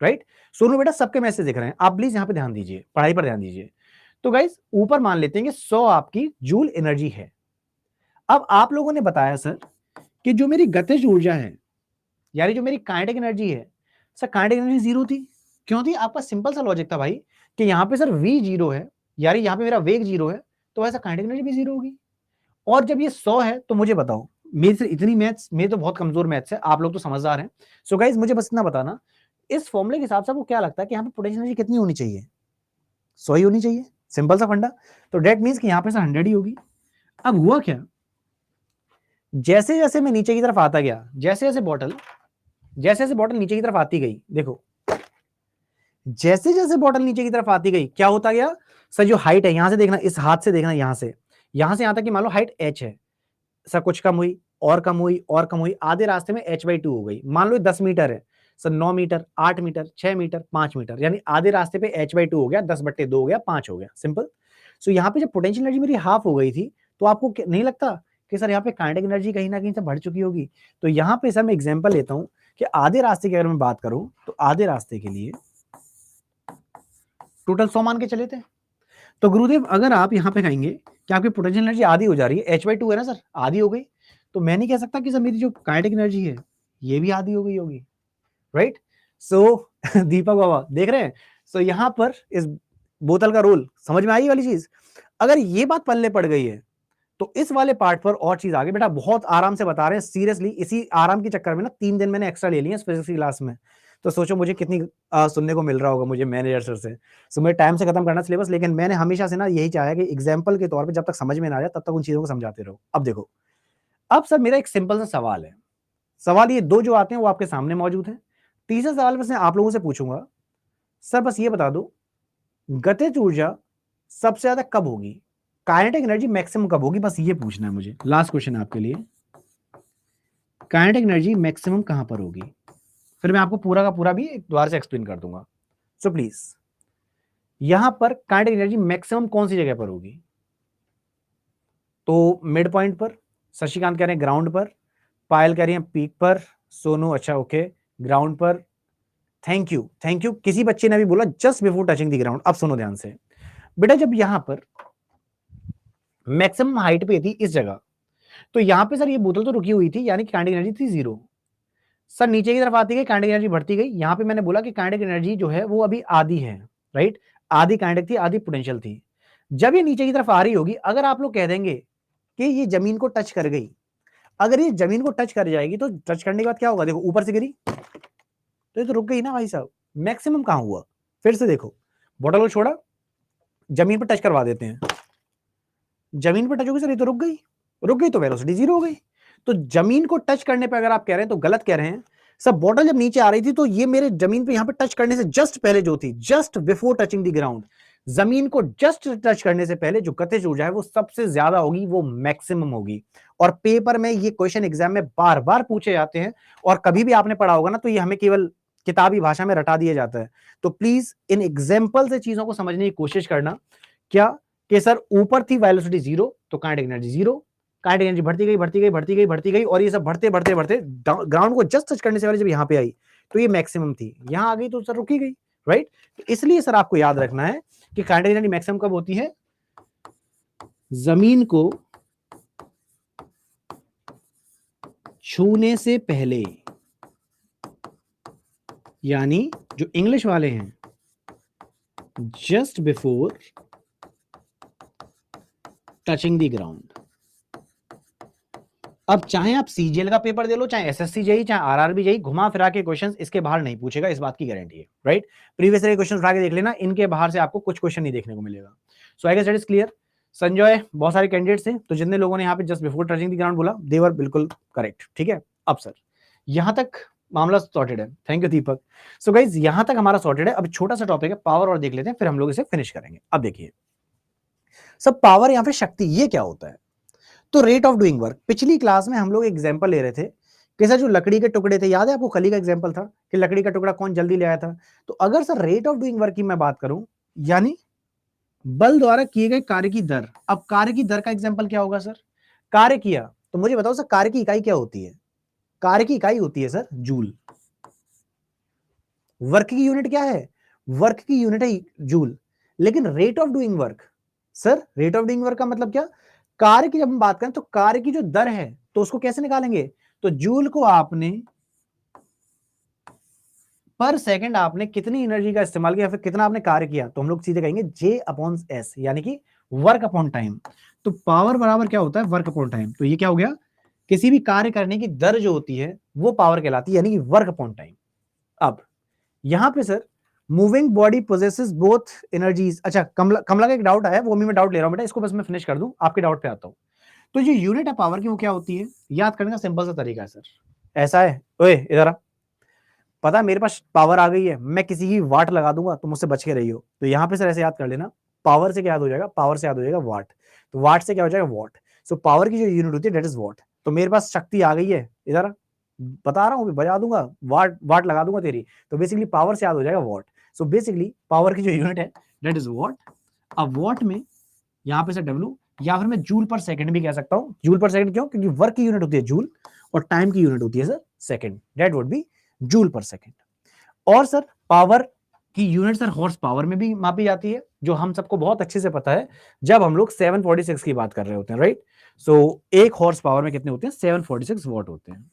Speaker 1: राइट। सोनू बेटा सबके मैसेज दिख रहे हैं, आप प्लीज यहां पे ध्यान दीजिए, पढ़ाई पर ध्यान दीजिए। तो गाइस ऊपर मान लेते हैं कि 100 आपकी जूल एनर्जी है। अब आप लोगों ने बताया सर कि जो मेरी गतिज ऊर्जा है, यानी जो मेरी काइनेटिक एनर्जी है, सर काइनेटिक एनर्जी जीरो थी। क्यों थी? आपका सिंपल सा लॉजिक था भाई कि यहां पे सर v जीरो है, यानी यहां पे मेरा वेग जीरो है, तो वैसा काइनेटिक एनर्जी भी जीरो होगी। और जब ये 100 है तो मुझे बताओ, मेरी से इतनी मैथ्स, मेरे तो बहुत कमजोर मैथ्स है, आप लोग तो समझदार हैं। सो गाइस मुझे बस इतना बताना, इस फॉर्मूले के हिसाब से आपको क्या लगता है कि यहाँ पे पोटेंशियल एनर्जी कितनी होनी चाहिए? 100 ही होनी चाहिए, सिंपल सा फंडा। तो डेट मीन्स कि यहाँ पे सर 100 ही होगी। अब हुआ क्या, जैसे जैसे मैं नीचे की तरफ आता गया, जैसे जैसे बॉटल नीचे की तरफ आती गई, देखो जैसे जैसे बॉटल नीचे की तरफ आती गई क्या होता गया सर, जो हाइट है यहां से देखना, इस हाथ से देखना, यहां से यहां तक कि मान लो हाइट h है सर, कुछ कम हुई और कम हुई और कम हुई, आधे रास्ते में h/2 हो गई। मान लो 10 मीटर है sir, 9 metre, 8 metre, 6 metre, 5 metre, यानी आधे रास्ते पे h/2 हो गया, 10/2 हो गया, 5 हो गया, सिंपल। सो यहाँ पे जब पोटेंशियल एनर्जी मेरी हाफ हो गई थी, तो आपको नहीं लगता कि सर यहाँ पे काइनेटिक एनर्जी कहीं ना कहीं से बढ़ चुकी होगी? तो यहाँ पे सर मैं एग्जाम्पल लेता हूँ कि आधे रास्ते की अगर मैं बात करूं, तो आधे रास्ते के लिए टोटल 100 मान के चले थे। तो गुरुदेव अगर आप यहाँ पे कहेंगे कि आपकी पोटेंशियल एनर्जी आधी हो जा रही है, h/2 है ना सर, आधी हो गई, तो मैं नहीं कह सकता कि सर मेरी जो काइनेटिक एनर्जी है ये भी आधी हो गई होगी, राइट। सो दीपक बाबा देख रहे हैं, सो यहाँ पर इस बोतल का रोल समझ में आई वाली चीज। अगर ये बात पल्ले पड़ गई है तो इस वाले पार्ट पर और चीज आगे बेटा बहुत आराम से बता रहे हैं, सीरियसली इसी आराम के चक्कर में ना 3 दिन मैंने एक्स्ट्रा ले लिए फिजिक्स की क्लास में। तो सोचो मुझे कितनी सुनने को मिल रहा होगा मुझे मैनेजर सर से। सो मैं टाइम से खत्म करना सिलेबस, लेकिन मैंने हमेशा से ना यही चाहा कि एग्जाम्पल के तौर पर जब तक समझ में ना आ जाए तब तक उन चीजों को समझाते रहो। अब देखो, अब सर मेरा एक सिंपल सा सवाल है, सवाल ये दो जो आते हैं वो आपके सामने मौजूद है। तीसरा सवाल बस मैं आप लोगों से पूछूंगा, सर बस ये बता दो गतिज ऊर्जा सबसे ज्यादा कब होगी, काइनेटिक एनर्जी मैक्सिमम कब होगी, बस ये पूछना है मुझे। लास्ट क्वेश्चन है आपके लिए, काइनेटिक एनर्जी मैक्सिमम कहां पर होगी? फिर मैं आपको पूरा का पूरा भी एक द्वार से एक्सप्लेन कर दूंगा। सो प्लीज यहां पर काइनेटिक एनर्जी मैक्सिमम कौन सी जगह पर होगी? तो मिड पॉइंट पर, शशिकांत कह रहे हैं ग्राउंड पर, पायल कह रही है पीक पर, सोनू अच्छा ओके ग्राउंड पर, थैंक यू थैंक यू। किसी बच्चे ने भी बोला just before touching the ground. अब सुनो ध्यान से बेटा, जब यहां पर मैक्सिमम हाइट पे थी इस जगह, तो यहां पे सर ये बोतल तो रुकी हुई थी, यानी कि काइनेटिक एनर्जी थी जीरो। सर नीचे की तरफ आती गई, काइनेटिक एनर्जी बढ़ती गई, यहां पे मैंने बोला कि काइनेटिक एनर्जी जो है वो अभी आधी है, राइट, आधी काइनेटिक थी आधी पोटेंशियल थी। जब ये नीचे की तरफ आ रही होगी, अगर आप लोग कह देंगे कि ये जमीन को टच कर गई, अगर ये जमीन को टच कर जाएगी तो टच करने के बाद क्या होगा, देखो ऊपर से गिरी तो ये तो रुक गई ना भाई साहब। मैक्सिमम कहां हुआ, फिर से देखो, बोतल को छोड़ा, जमीन पर टच करवा देते हैं, जमीन पर टच होगी सर, ये तो रुक गई तो वेलोसिटी जीरो हो गई। तो जमीन को टच करने पे अगर आप कह रहे हैं तो गलत कह रहे हैं। सब बॉटल जब नीचे आ रही थी तो ये मेरे जमीन पे यहां पे टच करने से जस्ट पहले जो थी, just before touching the ground, जमीन को जस्ट टच करने से पहले जो गतिज ऊर्जा है वो सबसे ज्यादा होगी, वो मैक्सिमम होगी। और पेपर में ये क्वेश्चन एग्जाम में बार बार पूछे जाते हैं, और कभी भी आपने पढ़ा होगा ना तो ये हमें केवल किताबी भाषा में रटा दिया जाता है। तो प्लीज इन एग्जाम्पल से चीजों को समझने की कोशिश करना। क्या कि सर ऊपर थी वेलोसिटी 0 तो काइनेटिक एनर्जी 0, काइनेटिक एनर्जी बढ़ती गई और ये सब बढ़ते ग्राउंड को जस्ट टच करने से पहले जब यहाँ पे आई तो ये मैक्सिमम थी, यहाँ आ गई तो सर रुकी गई, राइट। तो इसलिए सर आपको याद रखना है कि काइनेटिक एनर्जी मैक्सिमम कब होती है, जमीन को छूने से पहले, यानी जो इंग्लिश वाले हैं just before touching the ground. अब चाहे आप सीजीएल का पेपर दे लो, चाहे एसएससी जेई, चाहे आरआरबी जेई, घुमा फिरा के क्वेश्चंस इसके बाहर नहीं पूछेगा, इस बात की गारंटी है, राइट। प्रीवियस ईयर के क्वेश्चंस उठा के देख लेना, इनके बाहर से आपको कुछ क्वेश्चन नहीं देखने को मिलेगा। So I guess that is clear. Sanjay, बहुत सारे कैंडिडेट्स थे, तो जितने लोगों ने यहाँ पे just before touching the ground बोला देवर बिल्कुल करेक्ट, ठीक है। अब सर यहां तक मामला सॉर्टेड है, thank you Deepak. So guys यहां तक हमारा सॉर्टेड है। अब छोटा सा टॉपिक है पावर और देख लेते हैं, फिर हम लोग इसे फिनिश करेंगे। अब देखिए सब पावर या फिर शक्ति ये क्या होता है, तो रेट ऑफ डूइंग वर्क। पिछली क्लास में हम लोग एग्जांपल ले रहे थे कि सर जो लकड़ी के टुकड़े थे, याद है आपको, खली का एग्जांपल था कि लकड़ी का टुकड़ा कौन जल्दी ले आया था। तो अगर sir rate of doing work की मैं बात करूं, यानी बल द्वारा किए गए कार्य की दर। अब कार्य की दर का एग्जांपल क्या होगा सर, कार्य किया, तो मुझे बताओ सर कार्य की इकाई क्या होती है, कार्य की इकाई होती है सर जूल। वर्क की यूनिट क्या है, वर्क की यूनिट है जूल। लेकिन rate of doing work, sir rate of doing work का मतलब क्या, कार्य की जब हम बात करें तो कार्य की जो दर है तो उसको कैसे निकालेंगे, तो जूल को आपने पर सेकंड आपने कितनी एनर्जी का इस्तेमाल किया, फिर कितना आपने कार्य किया, तो हम लोग सीधे कहेंगे J अपॉन S, यानी कि वर्क अपॉन टाइम। तो पावर बराबर क्या होता है, वर्क अपॉन टाइम। तो ये क्या हो गया, किसी भी कार्य करने की दर जो होती है वो पावर कहलाती है, यानी कि वर्क अपॉन टाइम। अब यहां पे sir moving body possesses both energies. अच्छा कमला का एक डाउट आया, वो मैं डाउट ले रहा हूं बेटा, इसको बस मैं फिनिश कर दूं, आपके डाउट पे आता हूं। तो जो यूनिट है पावर की वो क्या होती है, याद करने का सिंपल सा तरीका है सर, ऐसा है, ओए इधर आ, पता है मेरे पास पावर आ गई है, मैं किसी की वाट लगा दूंगा तो मुझसे बच के रही हो। तो यहाँ पे सर ऐसे याद कर लेना, पावर से क्या याद हो जाएगा, पावर से याद हो जाएगा वाट, तो वाट से क्या हो जाएगा वॉट। सो पावर की जो यूनिट होती है दैट इज वॉट। तो मेरे पास शक्ति आ गई है, इधर बता रहा हूँ, बजा दूंगा, वाट वाट लगा दूंगा तेरी, तो बेसिकली पावर से याद हो जाएगा वॉट। सो बेसिकली पावर की जो यूनिट है दैट इज वॉट। अब वॉट में यहाँ पे सर डब्ल्यू, या फिर मैं जूल पर सेकंड भी कह सकता हूँ। जूल पर सेकंड क्यों, क्योंकि वर्क की यूनिट होती है जूल और टाइम की यूनिट होती है sir second, that would be joule पर सेकंड। और सर पावर की यूनिट सर हॉर्स पावर में भी मापी जाती है, जो हम सबको बहुत अच्छे से पता है जब हम लोग 746 की बात कर रहे होते हैं, राइट। सो एक हॉर्स पावर में कितने होते हैं, 746 वॉट होते हैं।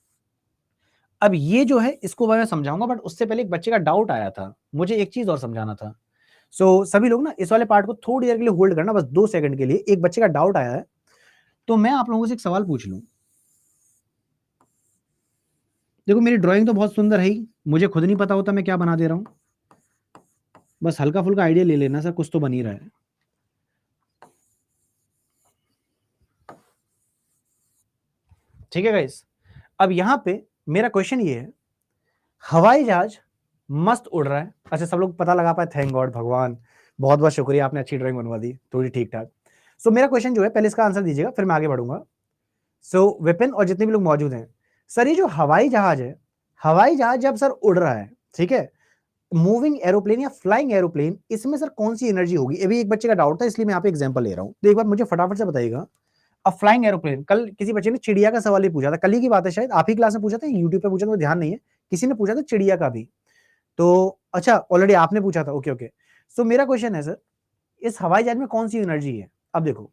Speaker 1: अब ये जो है इसको मैं समझाऊंगा, बट उससे पहले एक बच्चे का डाउट आया था, मुझे एक चीज और समझाना था। सो सभी लोग ना इस वाले पार्ट को थोड़ी देर के लिए होल्ड करना, बस 2 सेकंड के लिए। एक बच्चे का डाउट आया है, तो मैं आप लोगों से एक सवाल पूछ लूं। देखो मेरी ड्राइंग तो बहुत सुंदर है ही, मुझे खुद नहीं पता होता मैं क्या बना दे रहा हूं, बस हल्का फुल्का आइडिया ले लेना सर, कुछ तो बन ही रहा है। ठीक है गाइस, अब यहां पे मेरा क्वेश्चन ये है, हवाई जहाज मस्त उड़ रहा है। अच्छा सब लोग पता लगा पाए, थैंक गॉड, भगवान बहुत बहुत शुक्रिया, आपने अच्छी ड्राइंग बनवा दी थोड़ी ठीक ठाक। सो मेरा क्वेश्चन जो है, पहले इसका आंसर दीजिएगा फिर मैं आगे बढ़ूंगा। सो विपिन और जितने भी लोग मौजूद हैं, सर ये जो हवाई जहाज है, हवाई जहाज जब सर उड़ रहा है, ठीक है, मूविंग एरोप्लेन या फ्लाइंग एरोप्लेन, इसमें सर कौन सी एनर्जी होगी, ये भी एक बच्चे का डाउट था, इसलिए मैं यहाँ पे एग्जांपल ले रहा हूं। तो एक बार मुझे फटाफट से बताइएगा, अब फ्लाइंग एरोप्लेन, कल किसी बच्चे ने चिड़िया का सवाल ही पूछा था, कल ही की बात है शायद, आप ही क्लास में पूछा था, यूट्यूब पे पूछा था, ध्यान नहीं है, किसी ने पूछा था चिड़िया का भी। तो अच्छा ऑलरेडी आपने पूछा था, ओके ओके। सो मेरा क्वेश्चन है सर, इस हवाई जहाज में कौन सी एनर्जी है। अब देखो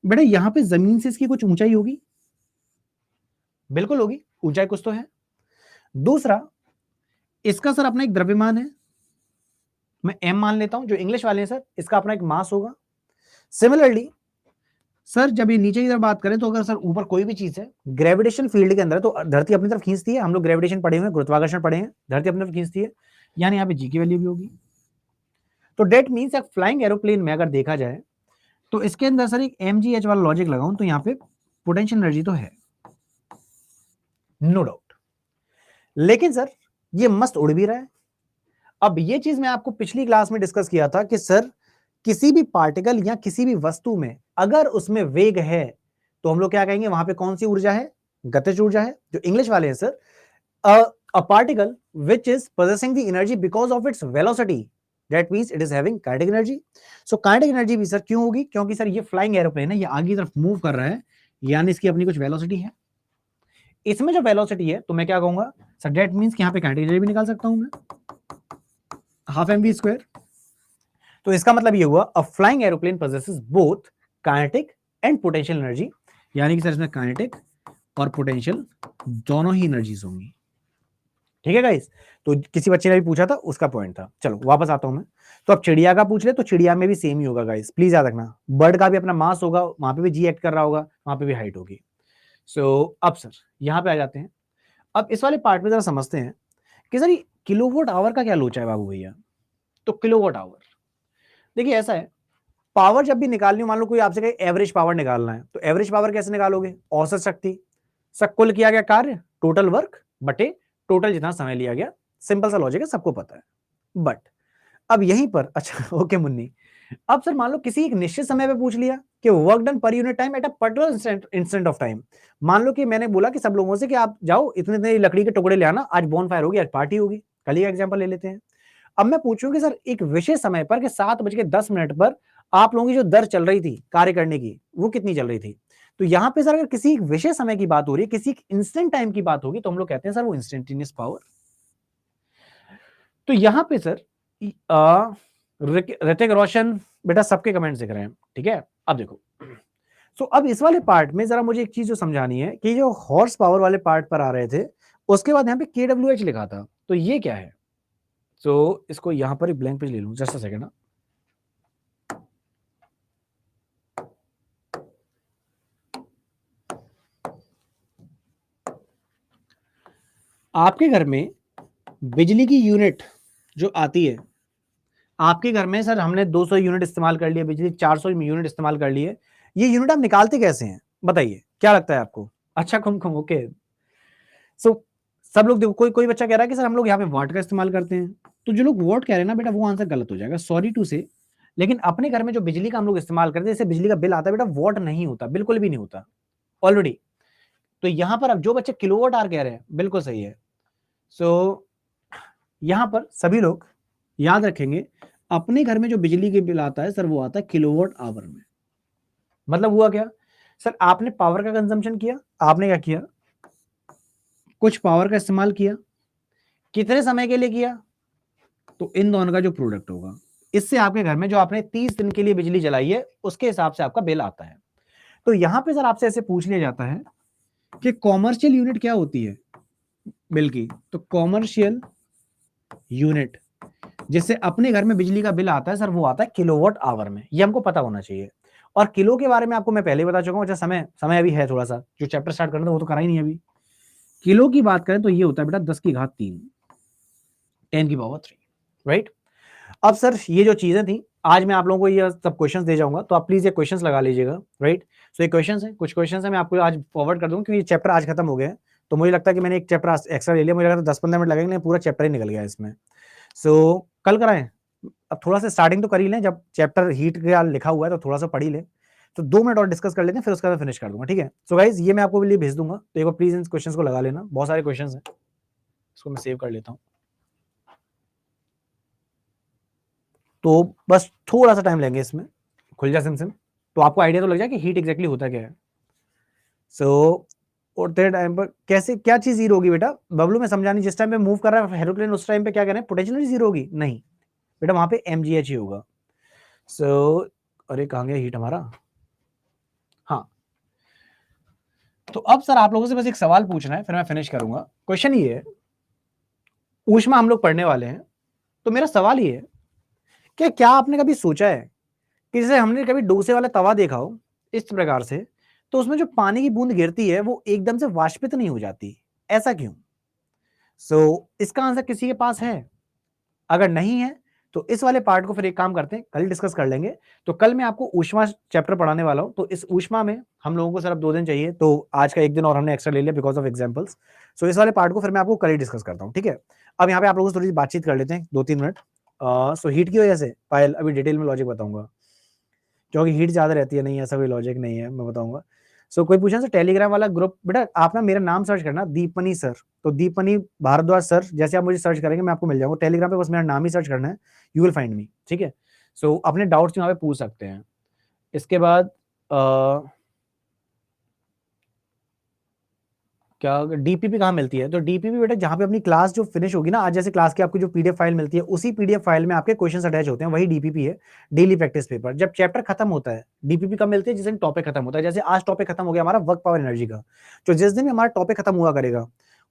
Speaker 1: बेटा यहां पे जमीन से इसकी कुछ ऊंचाई होगी, बिल्कुल होगी, ऊंचाई कुछ तो है। दूसरा इसका सर अपना एक द्रव्यमान है, मैं m मान लेता हूं, जो इंग्लिश वाले हैं सर इसका अपना एक मास होगा। सिमिलरली सर जब ये नीचे की तरफ बात करें, तो अगर सर ऊपर कोई भी चीज है ग्रेविटेशन फील्ड के अंदर, तो धरती अपनी तरफ खींचती है, हम लोग ग्रेविटेशन पढ़े हुए हैं, गुरुत्वाकर्षण पढ़े हैं, धरती अपनी तरफ खींचती है, यानी यहाँ पे जी की वैल्यू भी होगी। तो डेट मीन्स एक फ्लाइंग एरोप्लेन में अगर देखा जाए तो इसके अंदर सर एक mgh वाला लॉजिक लगाऊं तो यहाँ पे पोटेंशियल एनर्जी तो है, नो डाउट। लेकिन सर ये मस्त उड़ भी रहा है। अब ये चीज मैं आपको पिछली क्लास में डिस्कस किया था कि सर किसी भी पार्टिकल या किसी भी वस्तु में अगर उसमें वेग है तो हम लोग क्या कहेंगे, वहां पे कौन सी ऊर्जा है, गतिज ऊर्जा है। जो इंग्लिश वाले हैं sir, a particle which is possessing the energy because of its velocity, that means it is having kinetic energy. So kinetic energy भी सर क्यों होगी, क्योंकि सर ये फ्लाइंग एरोप्लेन है, ये आगे की तरफ मूव कर रहा है, यानी इसकी अपनी कुछ वेलोसिटी है। इसमें जो वेलोसिटी है तो मैं क्या कहूंगा सर, दैट मींस कि यहां पे काइनेटिक एनर्जी भी निकाल सकता हूं मैं, हाफ एम वी स्क्वायर। तो इसका मतलब ये हुआ a flying aeroplane possesses both kinetic and potential energy, यानी कि सर इसमें काइनेटिक और पोटेंशियल दोनों ही एनर्जीज होंगी। ठीक है गाइस, तो किसी बच्चे ने भी पूछा था, उसका पॉइंट था। चलो वापस आता हूं मैं। तो अब चिड़िया का पूछ ले तो चिड़िया में भी सेम ही होगा गाइस, प्लीज याद रखना। बर्ड का भी अपना मास होगा, वहां पे भी जी एक्ट कर रहा होगा, वहां पे भी हाइट होगी। सो अब सर यहां पे आ जाते हैं। अब इस वाले पार्ट में जरा समझते हैं कि सर किलोवाट आवर का क्या लोचा है बाबू भैया। तो किलोवाट आवर, देखिए ऐसा है, पावर जब भी निकालनी हो, मान लो कोई आपसे कहे एवरेज पावर निकालना है, तो एवरेज पावर कैसे निकालोगे, औसत शक्ति, सर कुल किया गया कार्य, टोटल वर्क बटे टोटल जितना समय लिया गया। सिंपल सा लॉजिक है, सबको पता है। बट अब यहीं पर अच्छा ओके मुन्नी, अब सर मान लो किसी एक निश्चित समय पे पूछ लिया कि work done per unit time at a particular instant of time. मान लो कि मैंने बोला कि सब लोगों से कि आप जाओ इतने इतने लकड़ी के टुकड़े ले आना, आज बॉनफायर होगी, आज पार्टी होगी। कल ही एग्जांपल ले लेते हैं। अब मैं पूछूं कि सर एक विशेष समय पर कि 7:10 पर आप लोगों की जो दर चल रही थी कार्य करने की, वो कितनी चल रही थी। तो यहां पे सर अगर किसी एक विशेष समय की बात हो रही है, किसी इंस्टेंट टाइम की बात होगी, तो हम लोग कहते हैं सर वो इंस्टेंटेनियस पावर। तो यहां पे सर ऋतिक रोशन बेटा सबके कमेंट दिख रहे हैं, ठीक है। अब देखो, सो अब इस वाले पार्ट में जरा मुझे एक चीज जो समझानी है कि जो हॉर्स पावर वाले पार्ट पर आ रहे थे, उसके बाद यहाँ पे KWH लिखा था, तो ये क्या है। सो इसको यहां पर एक ब्लैंक पेज ले लूं, जस्ट अ सेकंड ना। आपके घर में बिजली की यूनिट जो आती है, आपके घर में सर हमने 200 यूनिट इस्तेमाल कर लिए बिजली, 400 यूनिट इस्तेमाल कर लिए, ये यूनिट आप निकालते कैसे हैं बताइए, क्या लगता है आपको। अच्छा कुमकुम ओके। सो सब लोग देखो, कोई कोई बच्चा कह रहा है कि सर हम लोग यहाँ पे वाट का इस्तेमाल करते हैं, तो जो लोग वॉट कह रहे हैं ना बेटा, वो आंसर गलत हो जाएगा, सॉरी टू से। लेकिन अपने घर में जो बिजली का हम लोग इस्तेमाल करते हैं, जैसे बिजली का बिल आता है बेटा, वॉट नहीं होता, बिल्कुल भी नहीं होता ऑलरेडी। तो यहां पर अब जो बच्चे किलोवाट आवर कह रहे हैं, बिल्कुल सही है। सो यहां पर सभी लोग याद रखेंगे, अपने घर में जो बिजली के बिल आता है सर, वो आता है किलोवाट आवर में। मतलब हुआ क्या सर, आपने पावर का कंजम्पशन किया, आपने क्या किया, कुछ पावर का इस्तेमाल किया, कितने समय के लिए किया, तो इन दोनों का जो प्रोडक्ट होगा, इससे आपके घर में जो आपने 30 दिन के लिए बिजली जलाई है, उसके हिसाब से आपका बिल आता है। तो यहां पे सर आपसे ऐसे पूछ लिया जाता है कि कॉमर्शियल यूनिट क्या होती है बिल की, तो कॉमर्शियल यूनिट जिससे अपने घर में बिजली का बिल आता है सर, वो आता है किलोवाट आवर में। ये हमको पता होना चाहिए। और किलो के बारे में आपको मैं पहले ही बता चुका हूं। अच्छा समय समय अभी है थोड़ा सा, जो चैप्टर स्टार्ट करना था वो तो करा ही नहीं अभी। किलो की बात करें तो ये होता है बेटा 10⁻3, 10⁻3, राइट। अब सर ये जो चीजें थी, आज मैं आप लोगों को ये सब क्वेश्चंस दे जाऊंगा, तो आप प्लीज ये क्वेश्चंस लगा लीजिएगा, राइट। सो ये क्वेश्चंस है, कुछ क्वेश्चंस है, मैं आपको आज फॉरवर्ड कर दूंगा, क्योंकि ये चैप्टर आज खत्म हो गया है। तो मुझे लगता है कि मैंने एक चैप्टर एक्स्ट्रा ले लिया, मुझे लगा था 10-15 मिनट लगेंगे, पूरा चैप्टर ही निकल गया इसमें। सो कल कराएं, अब थोड़ा सा स्टार्टिंग तो कर ही लें, जब चैप्टर हीट का लिखा हुआ है तो थोड़ा सा पढ़ ही लें। तो 2 मिनट और डिस्कस कर लेते हैं, फिर उसका मैं फिनिश कर दूंगा, ठीक है। सो गाइज ये मैं आपको लिए भेज दूंगा, तो एक बार प्लीज इन क्वेश्चंस को लगा लेना, बहुत सारे क्वेश्चंस हैं, इसको मैं सेव कर लेता हूँ। तो बस थोड़ा सा टाइम लेंगे इसमें, खुल जा सिम, तो आपको आइडिया तो लग जाए कि हीट एग्जैक्टली होता क्या है। सो और तेरे टाइम पर कैसे क्या चीज जीरो होगी बेटा, बबलू में समझानी, जिस टाइम पे मूव कर रहा है एरोप्लेन, उस टाइम पे क्या करें, पोटेंशियल जीरो होगी, नहीं बेटा वहां पे mgh ही होगा। सो अरे कहाँ गया हीट हमारा, हाँ। तो अब सर आप लोगों से बस एक सवाल पूछना है, फिर मैं फिनिश करूंगा। क्वेश्चन ये है, ऊष्मा हम लोग पढ़ने वाले हैं, तो मेरा सवाल ये है कि क्या आपने कभी सोचा है कि जैसे हमने कभी डोसे वाला तवा देखा हो इस प्रकार से, तो उसमें जो पानी की बूंद गिरती है वो एकदम से वाष्पित नहीं हो जाती, ऐसा क्यों। इसका आंसर किसी के पास है, अगर नहीं है तो इस वाले पार्ट को फिर एक काम करते हैं, कल डिस्कस कर लेंगे। तो कल मैं आपको ऊष्मा चैप्टर पढ़ाने वाला हूं, तो इस ऊष्मा में हम लोगों को सिर्फ 2 दिन चाहिए, तो आज का 1 दिन और हमने एक्स्ट्रा ले लिया बिकॉज ऑफ एग्जांपल्स। सो इस वाले पार्ट को फिर मैं आपको कल ही डिस्कस करता हूं, ठीक है। अब यहाँ पे आप लोगों से थोड़ी सी बातचीत कर लेते हैं 2-3 मिनट। सो हीट की वजह से पायल अभी डिटेल में लॉजिक बताऊंगा, क्योंकि हीट ज्यादा रहती है, नहीं ऐसा कोई लॉजिक नहीं है, मैं बताऊंगा। सो कोई पूछा सर टेलीग्राम वाला ग्रुप, बेटा आप ना मेरा नाम सर्च करना दीपमणि सर, तो दीपमणि भारद्वाज सर जैसे आप मुझे सर्च करेंगे मैं आपको मिल जाऊंगा टेलीग्राम पे, बस मेरा नाम ही सर्च करना है, यू विल फाइंड मी, ठीक है। सो अपने डाउट्स यहाँ पे पूछ सकते हैं। इसके बाद क्या डीपीपी कहाँ मिलती है, तो डीपीपी बेटा जहाँ पे अपनी क्लास जो फिनिश होगी ना, आज जैसे क्लास की आपको जो पीडीएफ फाइल मिलती है उसी पीडीएफ फाइल में आपके क्वेश्चंस अटैच होते हैं, वही डीपीपी है, डेली प्रैक्टिस पेपर। जब चैप्टर खत्म होता है डीपीपी कब मिलती है, जिस दिन टॉपिक खत्म होता है। जैसे आज टॉपिक खत्म हो गया हमारा वर्क पावर एनर्जी का, तो जिस दिन हमारा टॉपिक खत्म हुआ करेगा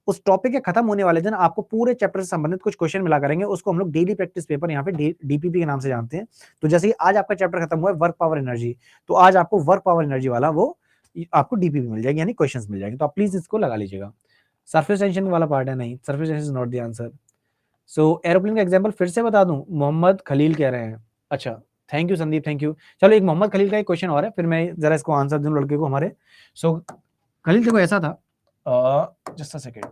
Speaker 1: उस टॉपिक के खत्म होने वाले दिन आपको पूरे चैप्टर से संबंधित कुछ क्वेश्चन मिला करेंगे, उसको हम लोग डेली प्रैक्टिस पेपर यहाँ पे डीपीपी के नाम से जानते हैं। तो जैसे कि आज आपका चैप्टर खत्म हुआ है वर्क पावर एनर्जी, तो आज आपको वर्क पावर एनर्जी वाला वो आपको डीपीपी मिल जाएगी, यानी क्वेश्चंस मिल जाएंगे, तो आप प्लीज इसको लगा लीजिएगा। सरफेस टेंशन वाला पार्ट है, नहीं surface tension is not the answer. So aeroplane का एग्जांपल फिर से बता दूं, मोहम्मद खलील कह रहे हैं। अच्छा thank you Sandeep, thank you. चलो एक मोहम्मद खलील का एक क्वेश्चन और है, फिर मैं जरा इसको आंसर दूं लड़के को हमारे। सो खलील देखो ऐसा था, जस्ट अ सेकेंड,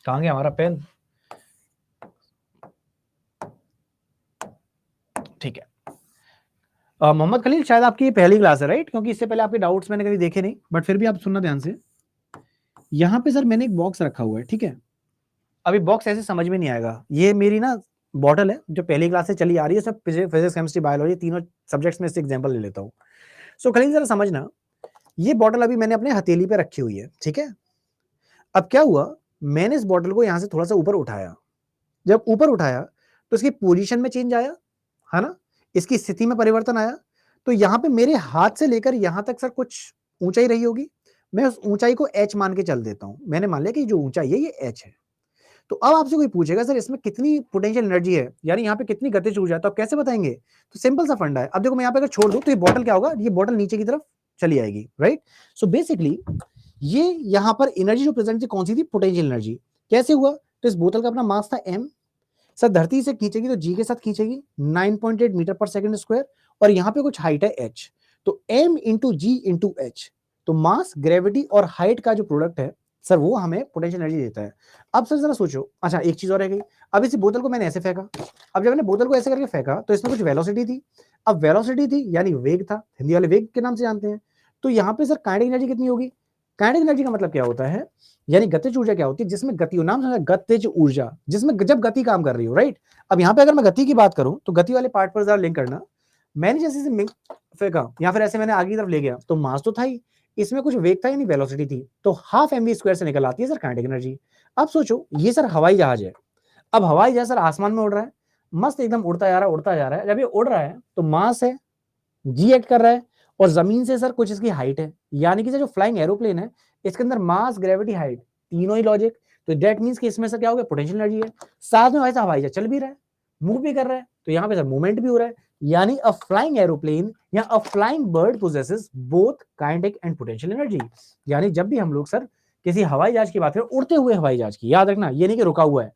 Speaker 1: कहाँ गया हमारा पेन, ठीक है। मोहम्मद खलील शायद आपकी ये पहली क्लास है राइट, क्योंकि इससे पहले आपके डाउट्स मैंने कभी देखे नहीं, बट फिर भी आप सुनना ध्यान से। यहाँ पे सर मैंने एक बॉक्स रखा हुआ है, ठीक है। अभी बॉक्स ऐसे समझ में नहीं आएगा, ये मेरी ना बॉटल है जो पहली क्लास से चली आ रही है, सब फिजिक्स केमिस्ट्री बायोलॉजी तीनों सब्जेक्ट्स में से एग्जांपल ले लेता हूँ। सो खलील जरा समझना, ये बॉटल अभी मैंने अपने हथेली पे रखी हुई है, ठीक है। अब क्या हुआ, मैंने इस बॉटल को यहां से थोड़ा सा ऊपर उठाया, जब ऊपर उठाया तो इसकी पोजीशन में चेंज आया, है ना, इसकी स्थिति में परिवर्तन आया। तो यहाँ पे मेरे हाथ से लेकर यहां तक सर कुछ ऊंचाई रही होगी, मैं उस ऊंचाई को h मान के चल देता हूं, मैंने मान लिया कि जो ऊंचाई है ये h है। तो अब आपसे कोई पूछेगा सर इसमें कितनी पोटेंशियल एनर्जी है, यानी यहाँ पे कितनी गतिज ऊर्जा है, तो आप कैसे बताएंगे, तो सिंपल सा फंडा है। अब देखो मैं यहाँ पे अगर छोड़ दूं तो ये बॉटल क्या होगा, ये बॉटल नीचे की तरफ चली आएगी, राइट। सो बेसिकली ये यहाँ पर एनर्जी जो प्रेजेंट थी कौन सी थी, पोटेंशियल एनर्जी। कैसे हुआ, तो इस बोतल का अपना मास था m, सर धरती से खींचेगी तो g के साथ खींचेगी 9.8 मीटर पर सेकंड स्क्वायर, और यहाँ पे कुछ हाइट है h, तो m इंटू जी इंटू एच, तो मास ग्रेविटी और हाइट का जो प्रोडक्ट है सर वो हमें पोटेंशियल एनर्जी देता है। अब सर जरा सोचो, अच्छा एक चीज और रह गई, अब इसी बोतल को मैंने ऐसे फेंका, अब जब मैंने बोतल को ऐसे करके फेंका तो इसमें कुछ वेलोसिटी थी, अब वेलोसिटी थी यानी वेग था, हिंदी वाले वेग के नाम से जानते हैं। तो यहाँ पे सर काइनेटिक एनर्जी कितनी होगी, काइनेटिक एनर्जी का मतलब क्या होता है, यानी गतिज ऊर्जा क्या होती है, जिसमें गति, नाम समझा गतिज ऊर्जा, जिसमें जब गति काम कर रही हो, राइट। अब यहाँ पे अगर मैं गति की बात करूं तो गति वाले पार्ट पर जरा लिंक करना, मैंने जैसे फेंका या फिर ऐसे मैंने आगे की तरफ ले गया तो मास तो था ही, इसमें कुछ वेग था यानी वेलोसिटी थी, तो हाफ एमवी स्क्वायर से निकल आती है सर काइनेटिक एनर्जी। अब सोचो ये सर हवाई जहाज है, अब हवाई जहाज सर आसमान में उड़ रहा है, मस्त एकदम उड़ता जा रहा है उड़ता जा रहा है, जब ये उड़ रहा है तो मास है, जी एक्ट कर रहा है, और जमीन से सर कुछ इसकी हाइट है, यानी कि जो फ्लाइंग एरोप्लेन है इसके अंदर मास ग्रेविटी हाइट तीनों ही लॉजिक, तो दैट मींस कि इसमें सर क्या हो गया, पोटेंशियल एनर्जी है। साथ में वैसा हवाई जहाज चल भी रहा है, मूव भी कर रहा है, तो यहाँ पे सर मूवमेंट भी हो रहा है, यानी अ फ्लाइंग एरोप्लेन या a flying bird possesses both kinetic and potential energy. यानी जब भी हम लोग सर किसी हवाई जहाज की बात करें, उड़ते हुए हवाई जहाज की, याद रखना ये नहीं कि रुका हुआ है,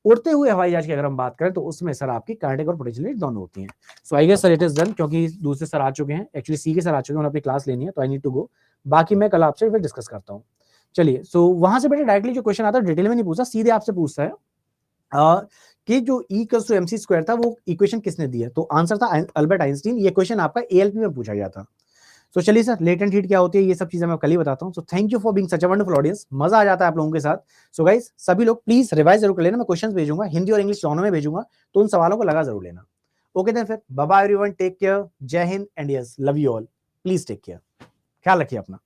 Speaker 1: उड़ते हुए हवाई जहाज की अगर हम बात करें तो उसमें सर आपकी काइनेटिक और पोटेंशियल एनर्जी दोनों होती हैं। So I guess sir it is done, क्योंकि दूसरे सर आ चुके हैं, एक्चुअली सी के सर आ चुके हैं, उन्होंने अपनी क्लास लेनी है, तो आई नीड टू गो, बाकी मैं कल आपसे फिर डिस्कस करता हूँ। चलिए, सो वहां से बेटा डायरेक्टली जो क्वेश्चन आता है डिटेल में नहीं पूछा, सीधे आपसे पूछता है कि जो E = mc स्क्वायर था वो इक्वेशन किसने दी है, तो आंसर था अल्बर्ट आइंस्टीन। ये क्वेश्चन आपका एएलपी में पूछा गया था। सो चलिए सर, लेटेंट हीट क्या होती है ये सब चीजें मैं कल ही बताता हूँ। So thank you for being such a wonderful audience, मजा आ जाता है आप लोगों के साथ। सो गाइस सभी लोग प्लीज रिवाइज जरूर कर लेना, मैं क्वेश्चंस भेजूंगा हिंदी और इंग्लिश दोनों में भेजूंगा, तो उन सवालों को लगा जरूर लेना। ओके देन फिर bye bye everyone, take care, जय हिंद and yes love you all, please take care, ख्याल रखिए अपना।